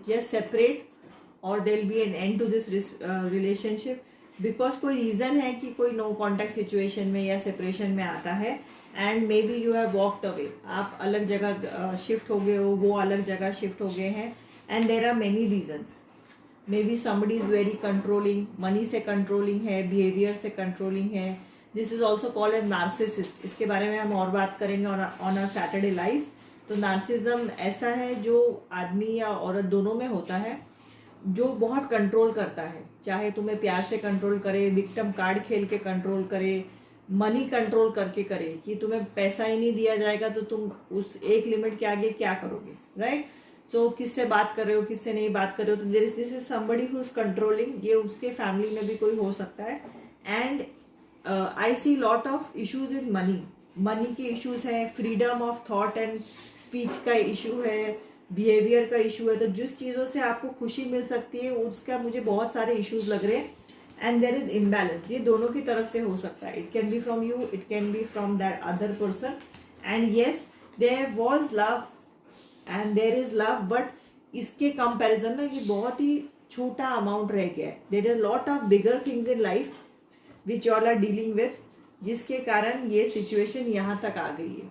जस्ट सेपरेट और there will be an end to this relationship, because कोई रीजन है कि कोई नो कॉन्टेक्ट सिचुएशन में या सेपरेशन में आता है, and may be you have walked away, आप अलग जगह शिफ्ट हो गए हो, वो अलग जगह शिफ्ट हो गए हैं, and there are many reasons. Maybe somebody is very controlling, money से कंट्रोलिंग है, बिहेवियर से कंट्रोलिंग है। This is also called as narcissist. इसके बारे में हम और बात करेंगे ऑन अ सैटरडे लाइव। तो नार्सिज्म ऐसा है जो आदमी या औरत दोनों में होता है, जो बहुत कंट्रोल करता है, चाहे तुम्हें प्यार से कंट्रोल करे, विक्टिम कार्ड खेल के कंट्रोल करे, मनी कंट्रोल करके करे कि तुम्हें पैसा ही नहीं दिया जाएगा तो तुम उस एक लिमिट के आगे क्या करोगे, राइट? सो किससे बात कर रहे हो, किससे नहीं बात कर रहे हो, तो this is somebody who is controlling. ये उसके फैमिली में भी कोई हो सकता है। And I see lot of issues in money. Money के इश्यूज है, freedom of thought and speech का इशू है, बिहेवियर का इशू है। तो जिस चीज़ों से आपको खुशी मिल सकती है उसका मुझे बहुत सारे इश्यूज लग रहे हैं, एंड देर इज इम्बैलेंस। ये दोनों की तरफ से हो सकता है। It can be from you, it can be from that other person. And yes, there was love and there is love, but इसके कंपेरिजन में ये बहुत ही छोटा अमाउंट रह गया है। There is lot of bigger things in life which all are dealing with, जिसके कारण ये सिचुएशन यहाँ तक आ गई है।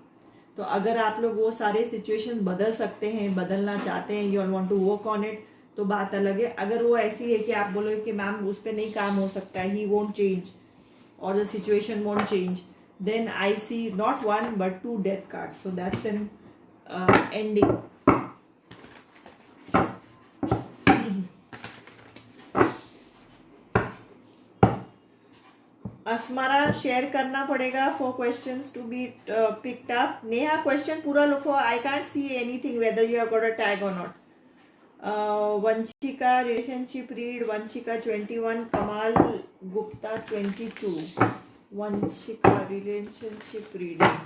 तो अगर आप लोग वो सारे सिचुएशन बदल सकते हैं, बदलना चाहते हैं, you want to work on it, तो बात अलग है। अगर वो ऐसी है कि आप बोलोगे कि मैम उस पर नहीं काम हो सकता है, ही वोंट चेंज और the situation won't change, then I see not one but two death card, so that's an ending. Asmara share करना पड़ेगा for questions to be picked up. Neha question पूरा लिखो, I can't see anything whether you have got a tag और not. Vanshika relationship read, Vanshika 21, Kamal Gupta 22। Vanshika relationship reading,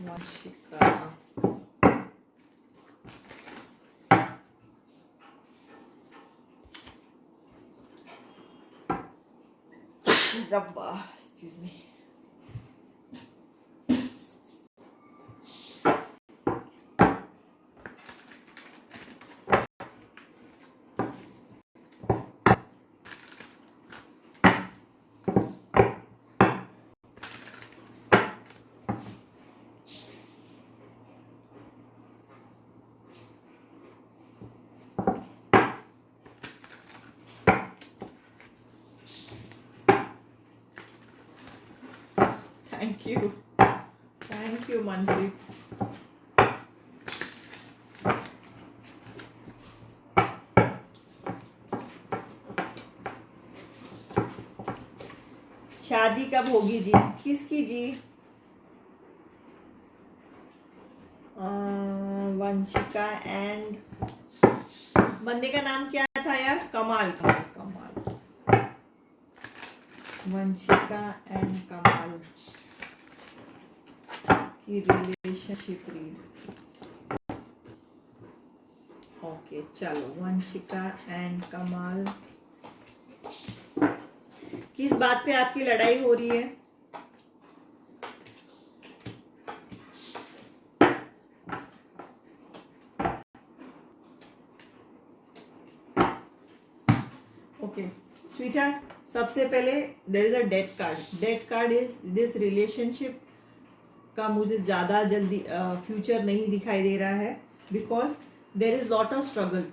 Vanshika रब्बा, excuse me. Thank you Manpreet. शादी कब होगी जी? किसकी जी? वंशिका एंड बंदे का नाम क्या था यार? कमाल, कमाल, कमाल। वंशिका एंड कमाल। की रिलेशनशिप रीड। ओके चलो, वंशिका एंड कमाल, किस बात पे आपकी लड़ाई हो रही है? ओके स्वीटहार्ट, सबसे पहले there is a death card. Death card is this relationship का मुझे ज़्यादा जल्दी फ्यूचर नहीं दिखाई दे रहा है, because there is lot of struggle.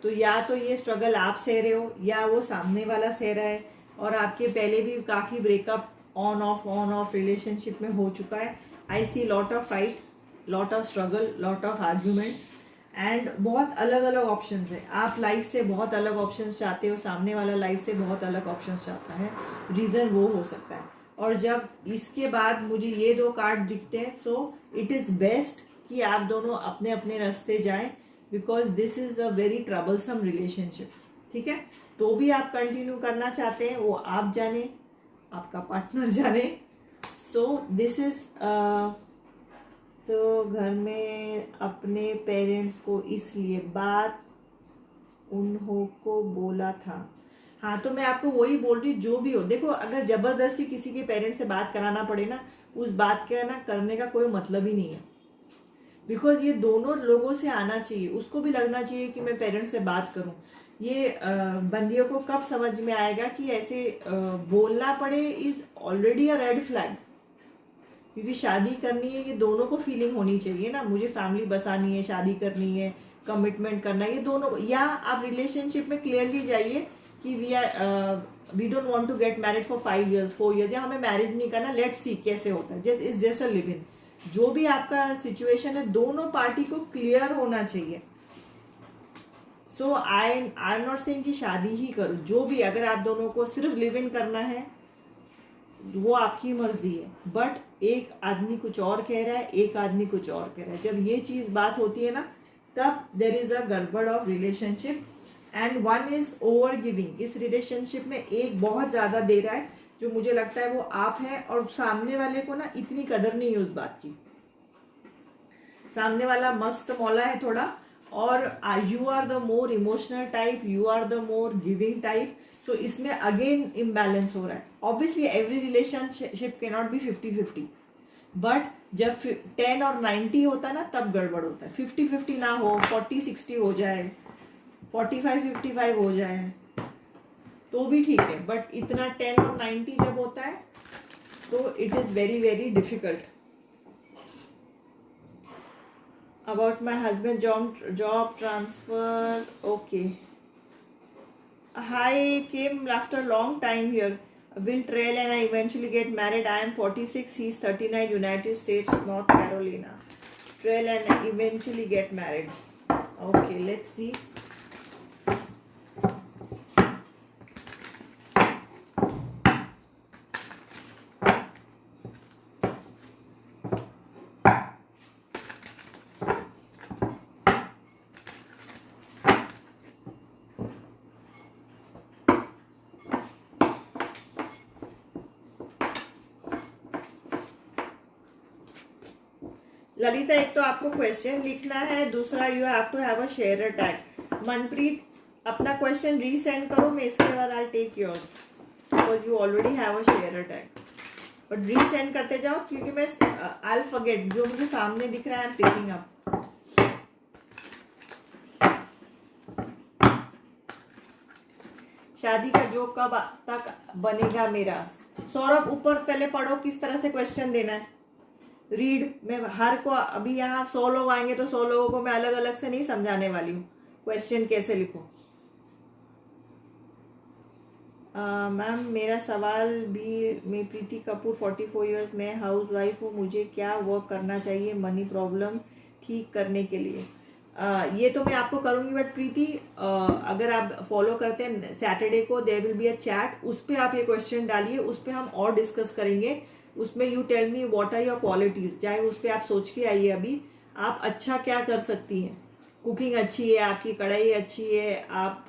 तो या तो ये स्ट्रगल आप सह रहे हो या वो सामने वाला सह रहा है, और आपके पहले भी काफ़ी ब्रेकअप ऑन ऑफ रिलेशनशिप में हो चुका है। I see lot of fight, lot of struggle, lot of arguments, and बहुत अलग अलग ऑप्शंस है। आप लाइफ से बहुत अलग ऑप्शंस चाहते हो, सामने वाला लाइफ से बहुत अलग ऑप्शंस चाहता है, रीज़न वो हो सकता है। और जब इसके बाद मुझे ये दो कार्ड दिखते हैं, सो इट इज़ बेस्ट कि आप दोनों अपने अपने रास्ते जाएं, because this is a very troublesome relationship. ठीक है, तो भी आप कंटिन्यू करना चाहते हैं, वो आप जाने, आपका पार्टनर जाने। सो दिस इज तो घर में अपने पेरेंट्स को इसलिए बात उन्हों को बोला था। हाँ, तो मैं आपको वही बोल रही, जो भी हो, देखो अगर जबरदस्ती किसी के पेरेंट्स से बात कराना पड़े ना, उस बात के ना करने का कोई मतलब ही नहीं है, बिकॉज ये दोनों लोगों से आना चाहिए। उसको भी लगना चाहिए कि मैं पेरेंट्स से बात करूं। ये बंदियों को कब समझ में आएगा कि ऐसे बोलना पड़े is already a red flag, क्योंकि शादी करनी है, ये दोनों को फीलिंग होनी चाहिए ना, मुझे फैमिली बसानी है, शादी करनी है, कमिटमेंट करना है, ये दोनों। या आप रिलेशनशिप में क्लियरली जाइए कि we don't want to get married for 5 years 4 years, या हमें मैरिज नहीं करना, लेट्स सी कैसे होता है, just is just a live in. जो भी आपका सिचुएशन है, दोनों पार्टी को क्लियर होना चाहिए। सो आई एम नॉट सेइंग कि शादी ही करो, जो भी, अगर आप दोनों को सिर्फ लिव इन करना है वो आपकी मर्जी है, बट एक आदमी कुछ और कह रहा है, एक आदमी कुछ और कह रहा है। जब ये चीज बात होती है ना, तब देर इज अ गड़बड़ of relationship, and one is over giving. इस रिलेशनशिप में एक बहुत ज्यादा दे रहा है, जो मुझे लगता है वो आप है, और सामने वाले को ना इतनी कदर नहीं है उस बात की। सामने वाला मस्त मौला है थोड़ा, और you are the more emotional type, you are the more giving type. तो इसमें अगेन इम्बैलेंस हो रहा है। Obviously every relationship can not be 50-50, but जब 10 और 90 होता है ना, तब गड़बड़ होता है। 50-50 ना हो, 40-60 हो जाए, 45-55 हो जाए, तो भी ठीक है, बट इतना 10 और 90 जब होता है, तो it is very very difficult. About my husband job transfer. Okay. I came after a long time here. Will trail and I eventually get married. I am 46. He's 39. United States, North Carolina. Trail and eventually get married. Okay, let's see. Lalita, एक तो आपको question लिखना है, दूसरा you have to have a share tag. Manpreet, अपना question resend करो, मैं इसके बाद I take yours, because you already have a share tag. But resend करते जाओ, क्योंकि मैं आई फॉरगेट, जो मुझे सामने दिख रहा है आई एम पिकिंग अप। शादी का जो कब तक बनेगा मेरा। सौरभ, ऊपर पहले पढ़ो किस तरह से क्वेश्चन देना है, रीड। मैं हर को, अभी यहाँ 100 लोग आएंगे तो 100 लोगों को मैं अलग अलग से नहीं समझाने वाली हूँ क्वेश्चन कैसे लिखो। मैम मेरा सवाल भी, मैं प्रीति कपूर 44 इयर्स, मैं हाउस वाइफ हूँ, मुझे क्या वर्क करना चाहिए मनी प्रॉब्लम ठीक करने के लिए? ये तो मैं आपको करूँगी, बट प्रीति अगर आप फॉलो करते हैं सैटरडे को there will be a chat, उस पर आप ये क्वेश्चन डालिए, उस पर हम और डिस्कस करेंगे। उसमें you tell me what are your qualities, चाहे उस पर आप सोच के आइए अभी आप अच्छा क्या कर सकती हैं। कुकिंग अच्छी है आपकी, कढ़ाई अच्छी है, आप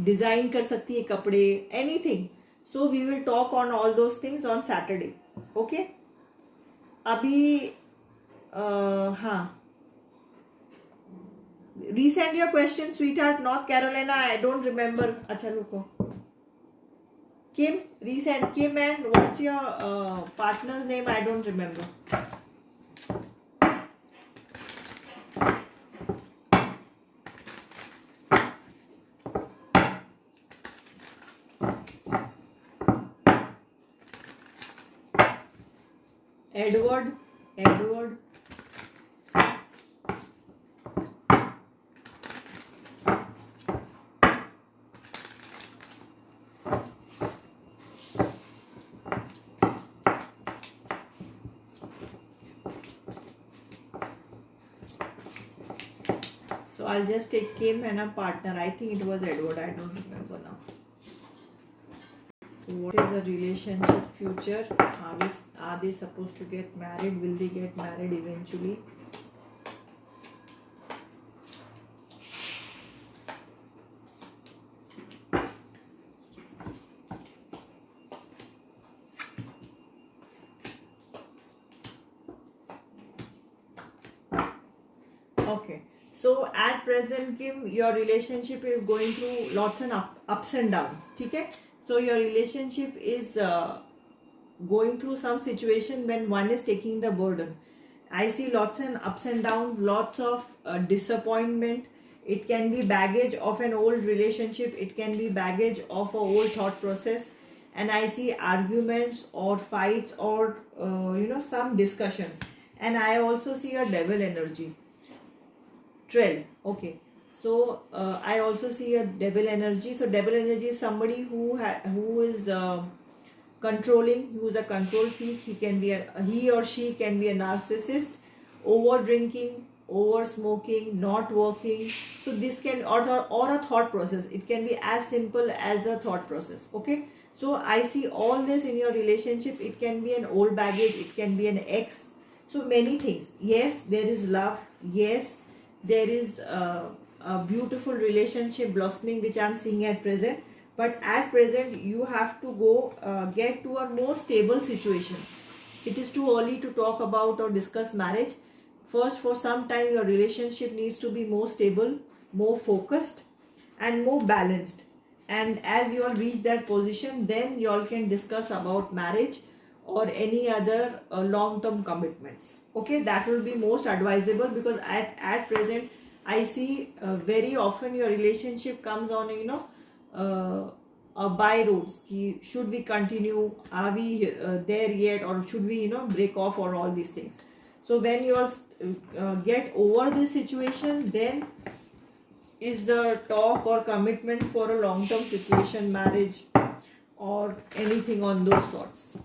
डिजाइन कर सकती है कपड़े, anything. So we will talk on all those things on Saturday. Okay, अभी हाँ, resend your question, sweetheart. North Carolina, I don't remember. अच्छा रुको, Kim, resend Kim, and what's your partner's name? I don't remember. Edward. So I'll just take Kim and a partner. I think it was Edward. I don't remember now. So what is the relationship future? Are they supposed to get married? Will they get married eventually? Okay. So at present, Kim, your relationship is going through lots and ups and downs. Okay? So your relationship is going through some situation when one is taking the burden. I see lots and ups and downs, lots of disappointment. It can be baggage of an old relationship. It can be baggage of a old thought process. And I see arguments or fights or some discussions. And I also see a devil energy. Trell. Okay. So I also see a devil energy. So devil energy is somebody who is controlling, who is a control freak. He or she can be a narcissist, over drinking, over smoking, not working. So this can or a thought process. It can be as simple as a thought process. Okay. So I see all this in your relationship. It can be an old baggage. It can be an ex. So many things. Yes, there is love. Yes, there is a beautiful relationship blossoming, which I'm seeing at present. But at present, you have to go get to a more stable situation. It is too early to talk about or discuss marriage. First, for some time, your relationship needs to be more stable, more focused, and more balanced. And as you all reach that position, then you all can discuss about marriage or any other long-term commitments. Okay, that will be most advisable, because at present I see very often your relationship comes on by roads. Should we continue? Are we there yet, or should we break off, or all these things? So when you all get over this situation, then is the talk or commitment for a long-term situation, marriage or anything on those sorts.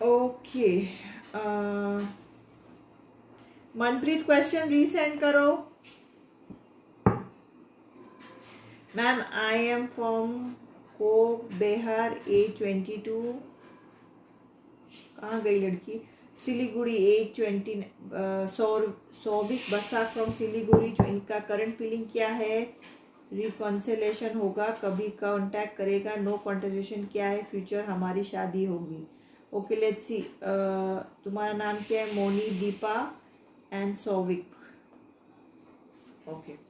Okay. Manpreet, question resend करो. Ma'am, I am from Kohbehar, A22. कहाँ गई लड़की? Siliguri, A20. Saubhik बसा from Siliguri. का current feeling क्या है? Reconciliation होगा? कभी कांटेक्ट करेगा? नो कॉन्टेक्टेशन क्या है? फ्यूचर हमारी शादी होगी. Okay, let's see. तुम्हारा नाम क्या है? Moni, Deepa and Sovik. Okay.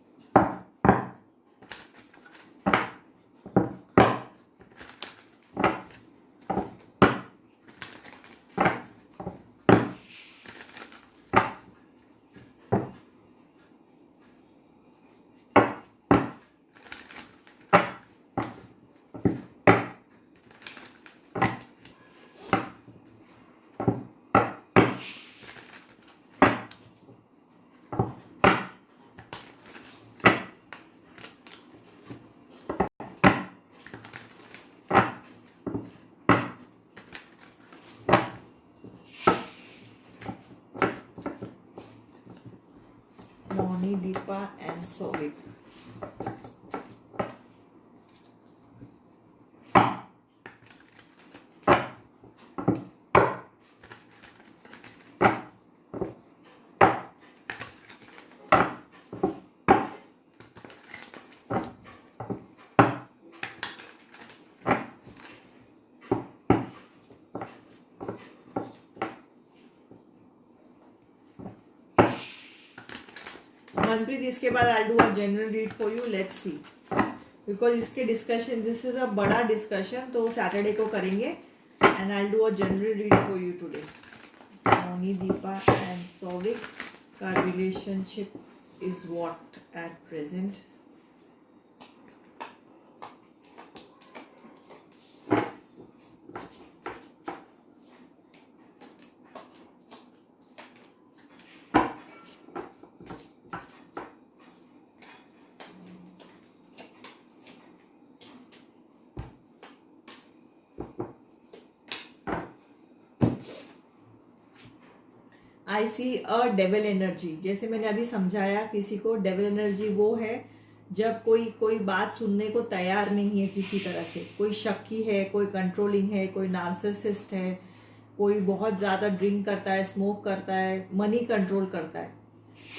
Moni, Deepa and Sovik. Manpreet, इसके बाद I do a general read for you, let's see, because इसके डिस्कशन, दिस इज अ बड़ा डिस्कशन, तो सैटरडे को करेंगे. And I do a general read for you today. Moni, Deepa and Sovik का relationship is what at present. I see a devil energy. जैसे मैंने अभी समझाया किसी को, डेविल एनर्जी वो है जब कोई बात सुनने को तैयार नहीं है किसी तरह से, कोई शक्की है, कोई कंट्रोलिंग है, कोई नार्सिसिस्ट है, कोई बहुत ज़्यादा ड्रिंक करता है, स्मोक करता है, मनी कंट्रोल करता है.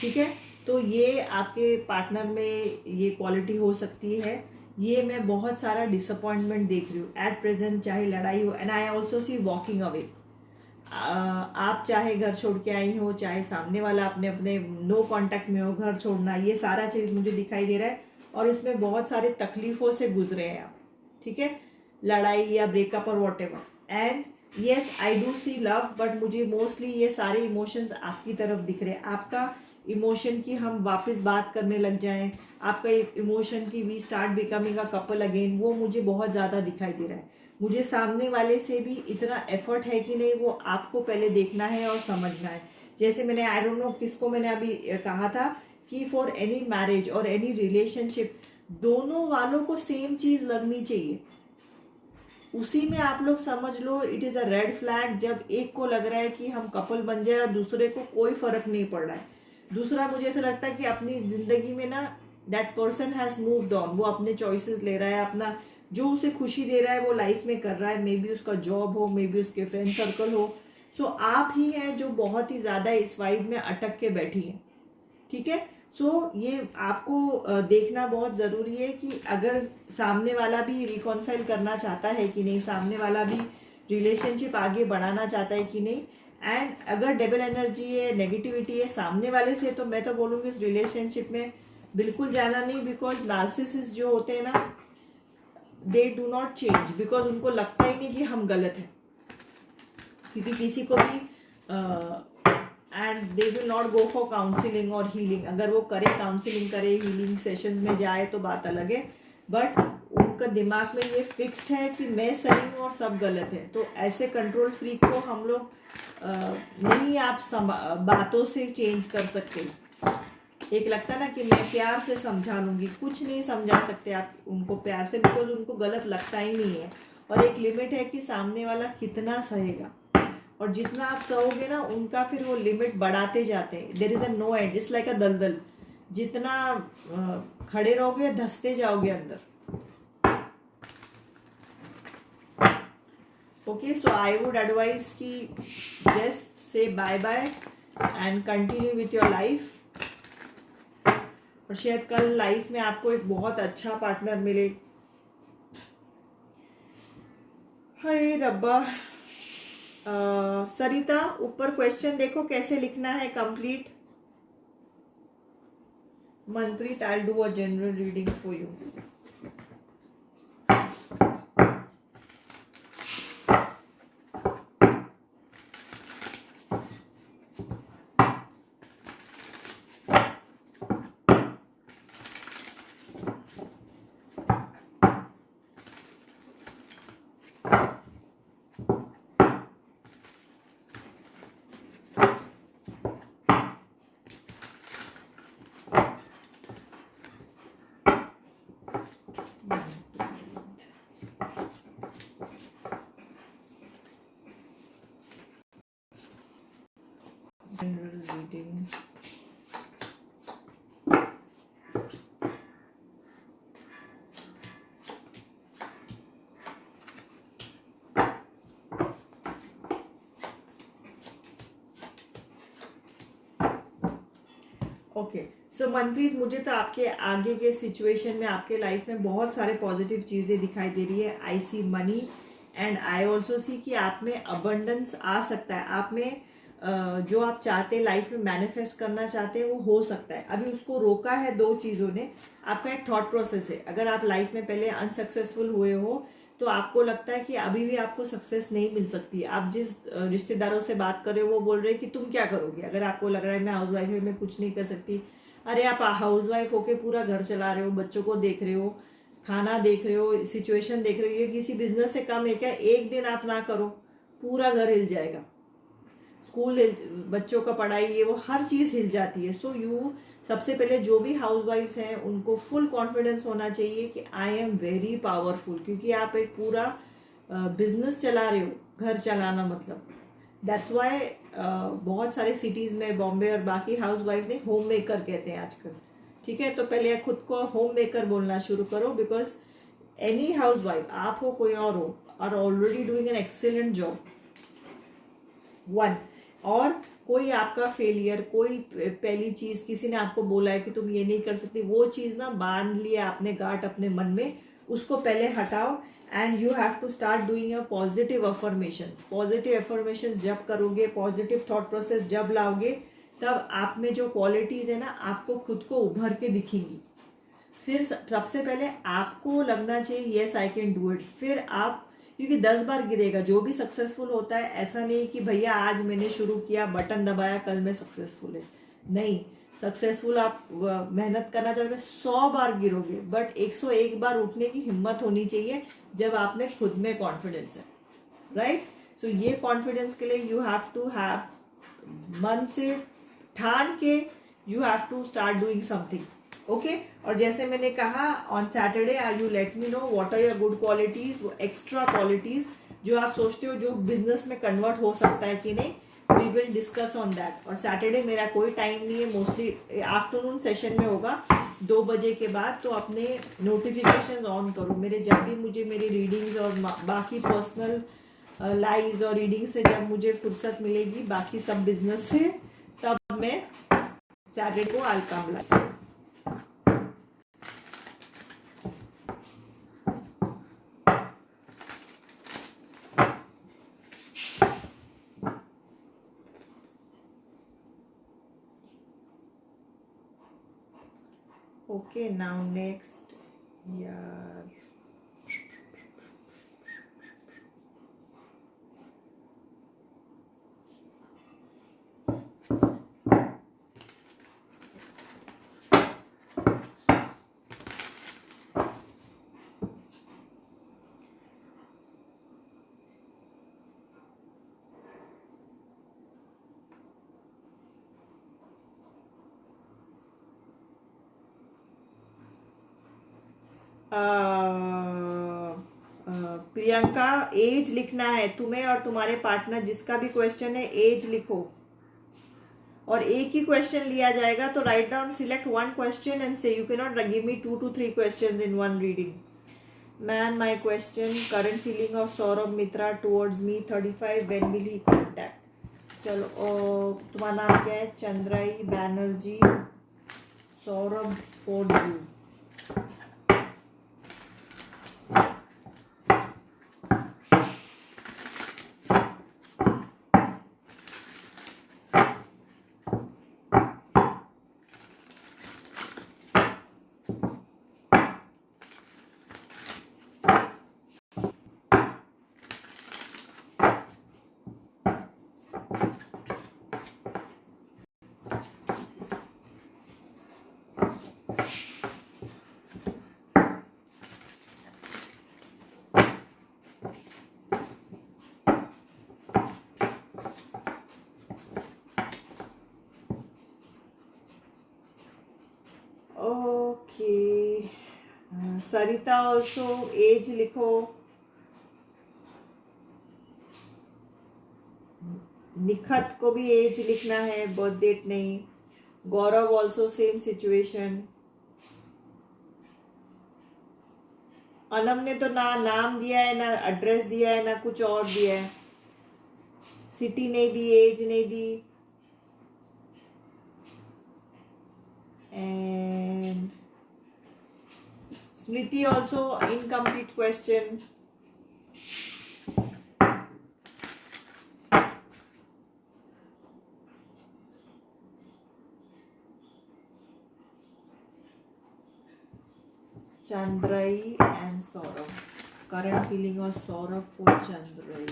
ठीक है, तो ये आपके पार्टनर में ये क्वालिटी हो सकती है. ये मैं बहुत सारा डिसअपॉइंटमेंट देख रही हूँ एट प्रेजेंट, चाहे लड़ाई हो. And I also sea walking away. आप चाहे घर छोड़ के आई हो, चाहे सामने वाला अपने अपने नो कांटेक्ट में हो, घर छोड़ना, ये सारा चीज मुझे दिखाई दे रहा है. और इसमें बहुत सारे तकलीफों से गुजरे हैं आप. ठीक है, लड़ाई या ब्रेकअप और whatever. And yes, I do see love, but मुझे मोस्टली ये सारे इमोशंस आपकी तरफ दिख रहे हैं. आपका इमोशन की हम वापस बात करने लग जाएं, आपका इमोशन की we start becoming a couple again, वो मुझे बहुत ज़्यादा दिखाई दे रहा है. मुझे सामने वाले से भी इतना एफर्ट है कि नहीं, वो आपको पहले देखना है और समझना है. जैसे मैंने, आई डोंट नो किसको मैंने अभी कहा था कि फॉर एनी मैरिज और एनी रिलेशनशिप, दोनों वालों को सेम चीज लगनी चाहिए. उसी में आप लोग समझ लो it is a red flag जब एक को लग रहा है कि हम कपल बन जाए और दूसरे को कोई फर्क नहीं पड़ रहा है. दूसरा, मुझे ऐसा लगता है कि अपनी जिंदगी में ना that person has moved on, वो अपने चॉइसेस ले रहा है, अपना जो उसे खुशी दे रहा है वो लाइफ में कर रहा है. मे बी उसका जॉब हो, मे बी उसके फ्रेंड सर्कल हो. सो आप ही हैं जो बहुत ही ज्यादा इस वाइब में अटक के बैठी हैं. ठीक है, सो ये आपको देखना बहुत जरूरी है कि अगर सामने वाला भी रिकॉन्साइल करना चाहता है कि नहीं, सामने वाला भी रिलेशनशिप आगे बढ़ाना चाहता है कि नहीं. एंड अगर डेबल एनर्जी है, नेगेटिविटी है सामने वाले से, तो मैं तो बोलूंगी इस रिलेशनशिप में बिल्कुल जाना नहीं. बिकॉज नार्सिसिस्ट जो होते हैं ना, they do not change, because उनको लगता ही नहीं कि हम गलत हैं. क्योंकि किसी को भी and they will not go for counselling और हीलिंग. अगर वो करे, काउंसिलिंग करे, हीलिंग सेशंस में जाए तो बात अलग है. बट उनका दिमाग में ये फिक्स्ड है कि मैं सही हूँ और सब गलत है. तो ऐसे कंट्रोल फ्रीक को हम लोग नहीं आप बातों से चेंज कर सकते. एक लगता है ना कि मैं प्यार से समझा लूंगी, कुछ नहीं समझा सकते आप उनको प्यार से, बिकॉज उनको गलत लगता ही नहीं है. और एक लिमिट है कि सामने वाला कितना सहेगा, और जितना आप सहोगे ना उनका फिर वो लिमिट बढ़ाते जाते हैं. There is a no end. It's like a दलदल, जितना खड़े रहोगे धंसते जाओगे अंदर. Okay, so I would advise कि just say bye bye and continue with your life. और शायद कल लाइफ में आपको एक बहुत अच्छा पार्टनर मिले. हाय रब्बा. सरिता, ऊपर क्वेश्चन देखो कैसे लिखना है complete. Manpreet, I will do a general reading for you. General reading. Okay, so Manpreet, मुझे तो आपके आगे के सिचुएशन में, आपके लाइफ में बहुत सारे पॉजिटिव चीजें दिखाई दे रही है. I see money and I also see कि आप में अबंडेंस आ सकता है. आप में जो आप चाहते हैं लाइफ में मैनिफेस्ट करना चाहते हैं वो हो सकता है। अभी उसको रोका है दो चीज़ों ने। आपका एक थॉट प्रोसेस है। अगर आप लाइफ में पहले अनसक्सेसफुल हुए हो तो आपको लगता है कि अभी भी आपको सक्सेस नहीं मिल सकती। आप जिस रिश्तेदारों से बात कर रहे हो वो बोल रहे हैं कि तुम क्या करोगे। अगर आपको लग रहा है मैं हाउस वाइफ हूँ, मैं कुछ नहीं कर सकती, अरे आप हाउस वाइफ होके पूरा घर चला रहे हो, बच्चों को देख रहे हो, खाना देख रहे हो, सिचुएशन देख रहे हो, ये किसी बिजनेस से कम है क्या? एक दिन आप ना करो पूरा घर हिल जाएगा। स्कूल, बच्चों का पढ़ाई, ये वो हर चीज़ हिल जाती है। सो यू सबसे पहले जो भी हाउस वाइफ्स हैं उनको फुल कॉन्फिडेंस होना चाहिए कि आई एम वेरी पावरफुल, क्योंकि आप एक पूरा बिजनेस चला रहे हो, घर चलाना मतलब। दैट्स वाई बहुत सारे सिटीज़ में, बॉम्बे और बाकी हाउस वाइफ ने होम मेकर कहते हैं आजकल। ठीक है, तो पहले खुद को होम मेकर बोलना शुरू करो, बिकॉज एनी हाउस वाइफ, आप हो कोई और हो, are already doing an excellent job. One, और कोई आपका फेलियर, कोई पहली चीज किसी ने आपको बोला है कि तुम ये नहीं कर सकती, वो चीज ना बांध लिया आपने गांठ अपने मन में, उसको पहले हटाओ। And you have to start doing a positive affirmations. Positive affirmations जब करोगे, पॉजिटिव थॉट प्रोसेस जब लाओगे, तब आप में जो क्वालिटीज है ना, आपको खुद को उभर के दिखेंगी। फिर सबसे पहले आपको लगना चाहिए yes I can do it. फिर आप, क्योंकि 10 बार गिरेगा जो भी सक्सेसफुल होता है। ऐसा नहीं कि भैया आज मैंने शुरू किया, बटन दबाया, कल मैं सक्सेसफुल है। नहीं, सक्सेसफुल आप मेहनत करना चाहोगे 100 बार गिरोगे, बट 101 बार उठने की हिम्मत होनी चाहिए जब आप में खुद में कॉन्फिडेंस है। राइट? सो ये कॉन्फिडेंस के लिए यू हैव टू हैव, मन से ठान के you have to start doing something. Okay, और जैसे मैंने कहा on Saturday I you let me know what are your good qualities, वो एक्स्ट्रा क्वालिटीज जो आप सोचते हो जो बिजनेस में कन्वर्ट हो सकता है कि नहीं। We will discuss on that. और सैटरडे मेरा कोई टाइम नहीं है, मोस्टली आफ्टरनून सेशन में होगा 2 बजे के बाद। तो अपने नोटिफिकेशंस ऑन करो मेरे, जब भी मुझे मेरी रीडिंग्स और बाकी पर्सनल लाइव्स और रीडिंग से जब मुझे फुर्सत मिलेगी बाकी सब बिजनेस से, तब मैं सैटरडे को I come live. Okay, now next, यार प्रियंका, एज लिखना है तुम्हें और तुम्हारे पार्टनर, जिसका भी क्वेश्चन है एज लिखो, और एक ही क्वेश्चन लिया जाएगा। तो write down, select one question and say, you cannot नॉट गिव मी 2 to 3 questions in one reading. Ma'am, my question, current feeling of Saurabh Mitra towards me, 35, when will he contact. चलो, तुम्हारा नाम क्या है? Chandrai Banerjee. Saurabh for you. Okay, Sarita also age लिखो। निखत को भी एज लिखना है, बर्थ डेट नहीं। गौरव ऑल्सो सेम सिचुएशन। अनम ने तो ना नाम दिया है, ना एड्रेस दिया है, ना कुछ और दिया है। सिटी नहीं दी, एज नहीं दी। And Smriti also incomplete question. Chandrai and Saurav. Current feeling of Saurav for Chandrai.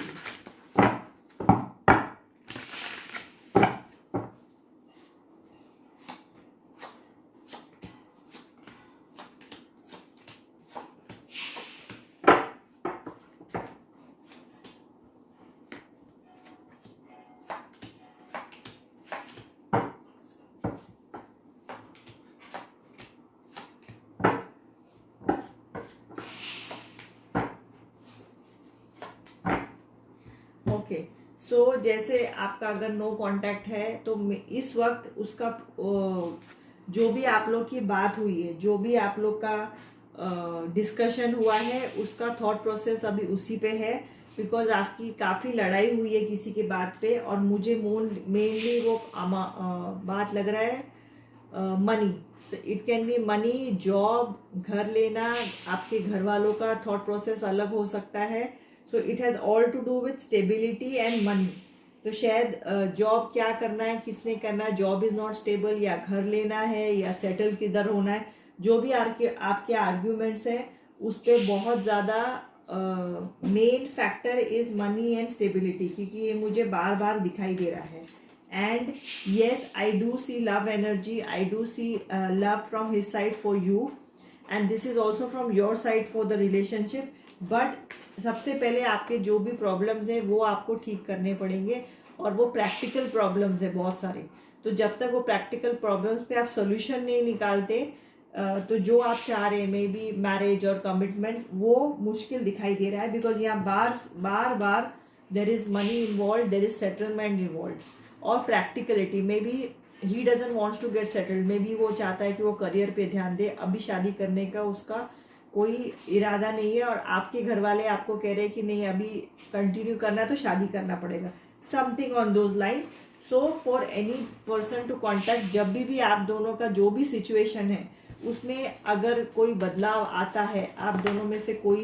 Okay so जैसे आपका अगर नो कांटेक्ट है तो इस वक्त उसका जो भी आप लोग की बात हुई है, जो भी आप लोग का डिस्कशन हुआ है, उसका थॉट प्रोसेस अभी उसी पे है। बिकॉज आपकी काफ़ी लड़ाई हुई है किसी की बात पे, और मुझे मेनली वो बात लग रहा है money. It can B money, job, घर लेना, आपके घर वालों का थॉट प्रोसेस अलग हो सकता है। So it has all to do with stability and money. तो शायद जॉब क्या करना है, किसने करना है, जॉब इज़ नॉट स्टेबल, या घर लेना है, या सेटल किधर होना है, जो भी आपके आर्ग्यूमेंट्स हैं उस पर बहुत ज़्यादा main factor is money and stability, क्योंकि ये मुझे बार बार दिखाई दे रहा है। And yes, I do see love energy, I do see love from his side for you, and this is also from your side for the relationship. But सबसे पहले आपके जो भी प्रॉब्लम्स हैं वो आपको ठीक करने पड़ेंगे, और वो प्रैक्टिकल प्रॉब्लम्स है बहुत सारे। तो जब तक वो प्रैक्टिकल प्रॉब्लम्स पे आप सोल्यूशन नहीं निकालते तो जो आप चाह रहे हैं मे बी मैरिज और कमिटमेंट, वो मुश्किल दिखाई दे रहा है। बिकॉज यहाँ बार बार there is money involve, there is settlement involve, और practicality maybe he doesn't wants to get settled. Maybe वो चाहता है कि वो करियर पे ध्यान दे, अभी शादी करने का उसका कोई इरादा नहीं है, और आपके घर वाले आपको कह रहे हैं कि नहीं अभी कंटिन्यू करना है तो शादी करना पड़ेगा, something on those lines. So for any person to contact, जब भी आप दोनों का जो भी सिचुएशन है उसमें अगर कोई बदलाव आता है, आप दोनों में से कोई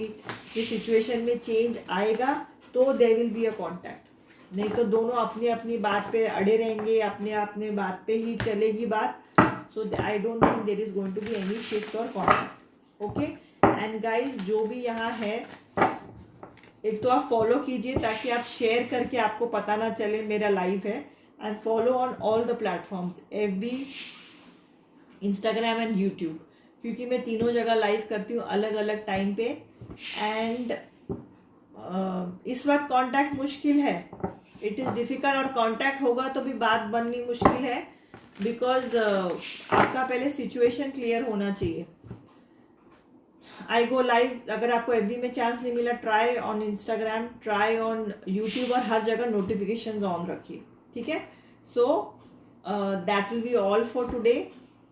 भी सिचुएशन में चेंज आएगा तो there will be a contact. नहीं तो दोनों अपनी अपनी बात पे अड़े रहेंगे, अपने अपने बात पे ही चलेगी बात। So I don't think there is going to be any shift और कॉन्टैक्ट। ओके एंड गाइज, जो भी यहाँ है एक तो आप फॉलो कीजिए ताकि आप शेयर करके आपको पता ना चले मेरा लाइव है। And follow on all the platforms, FB, Instagram and YouTube, क्योंकि मैं तीनों जगह लाइव करती हूँ अलग अलग टाइम पे। एंड इस वक्त कांटेक्ट मुश्किल है, इट इज़ डिफिकल्ट, और कांटेक्ट होगा तो भी बात बननी मुश्किल है। बिकॉज आपका पहले सिचुएशन क्लियर होना चाहिए। आई गो लाइव, अगर आपको FB में चांस नहीं मिला, try on Instagram, try on YouTube, और हर जगह नोटिफिकेशन ऑन रखिए, ठीक है। So that will be all for today.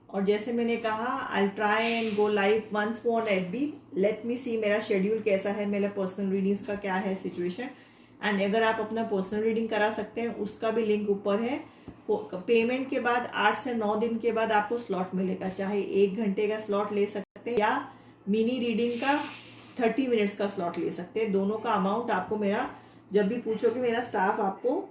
और जैसे मैंने कहा, I try and go live once more on FB, let me see मेरा शेड्यूल कैसा है, मेरा पर्सनल रीडिंग्स का क्या है सिचुएशन। एंड अगर आप अपना पर्सनल रीडिंग करा सकते हैं उसका भी लिंक ऊपर है। पेमेंट के बाद 8 से 9 दिन के बाद आपको स्लॉट मिलेगा, चाहे 1 घंटे का स्लॉट ले सकते हैं या मिनी रीडिंग का 30 मिनट्स का स्लॉट ले सकते हैं। दोनों का अमाउंट आपको मेरा, जब भी पूछोगे मेरा स्टाफ आपको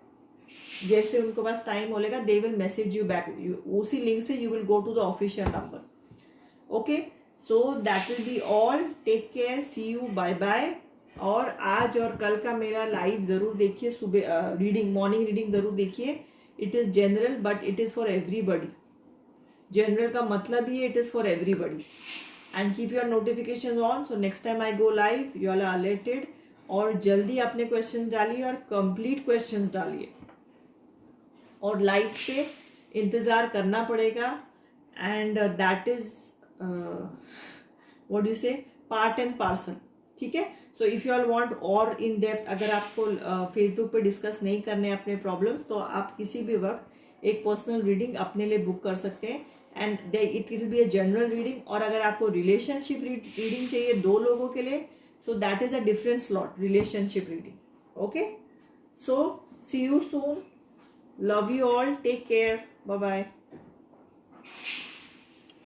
जैसे उनको पास टाइम होगा they will message you back, उसी लिंक से you will go to the official number. Okay, so that will be all, take care, see you, bye bye. और आज और कल का मेरा लाइव जरूर देखिए, सुबह रीडिंग, मॉर्निंग रीडिंग जरूर देखिए। It is general but it is for everybody. General का मतलब ही it is for everybody. And keep your notification on, so next time I go live you are alerted. और जल्दी अपने क्वेश्चन डालिए और कंप्लीट क्वेश्चन डालिए, और लाइव्स पे इंतजार करना पड़ेगा। And that is what you से, पार्ट एंड पार्सल, ठीक है। So if you all want और इन डेप्थ, अगर आपको फेसबुक पे डिस्कस नहीं करने अपने प्रॉब्लम्स, तो आप किसी भी वक्त एक पर्सनल रीडिंग अपने लिए बुक कर सकते हैं। And it will be a general reading. और अगर आपको रिलेशनशिप रीडिंग चाहिए 2 लोगों के लिए, so that is a different slot, relationship reading. Okay, so see you soon, love you all, take care, bye bye।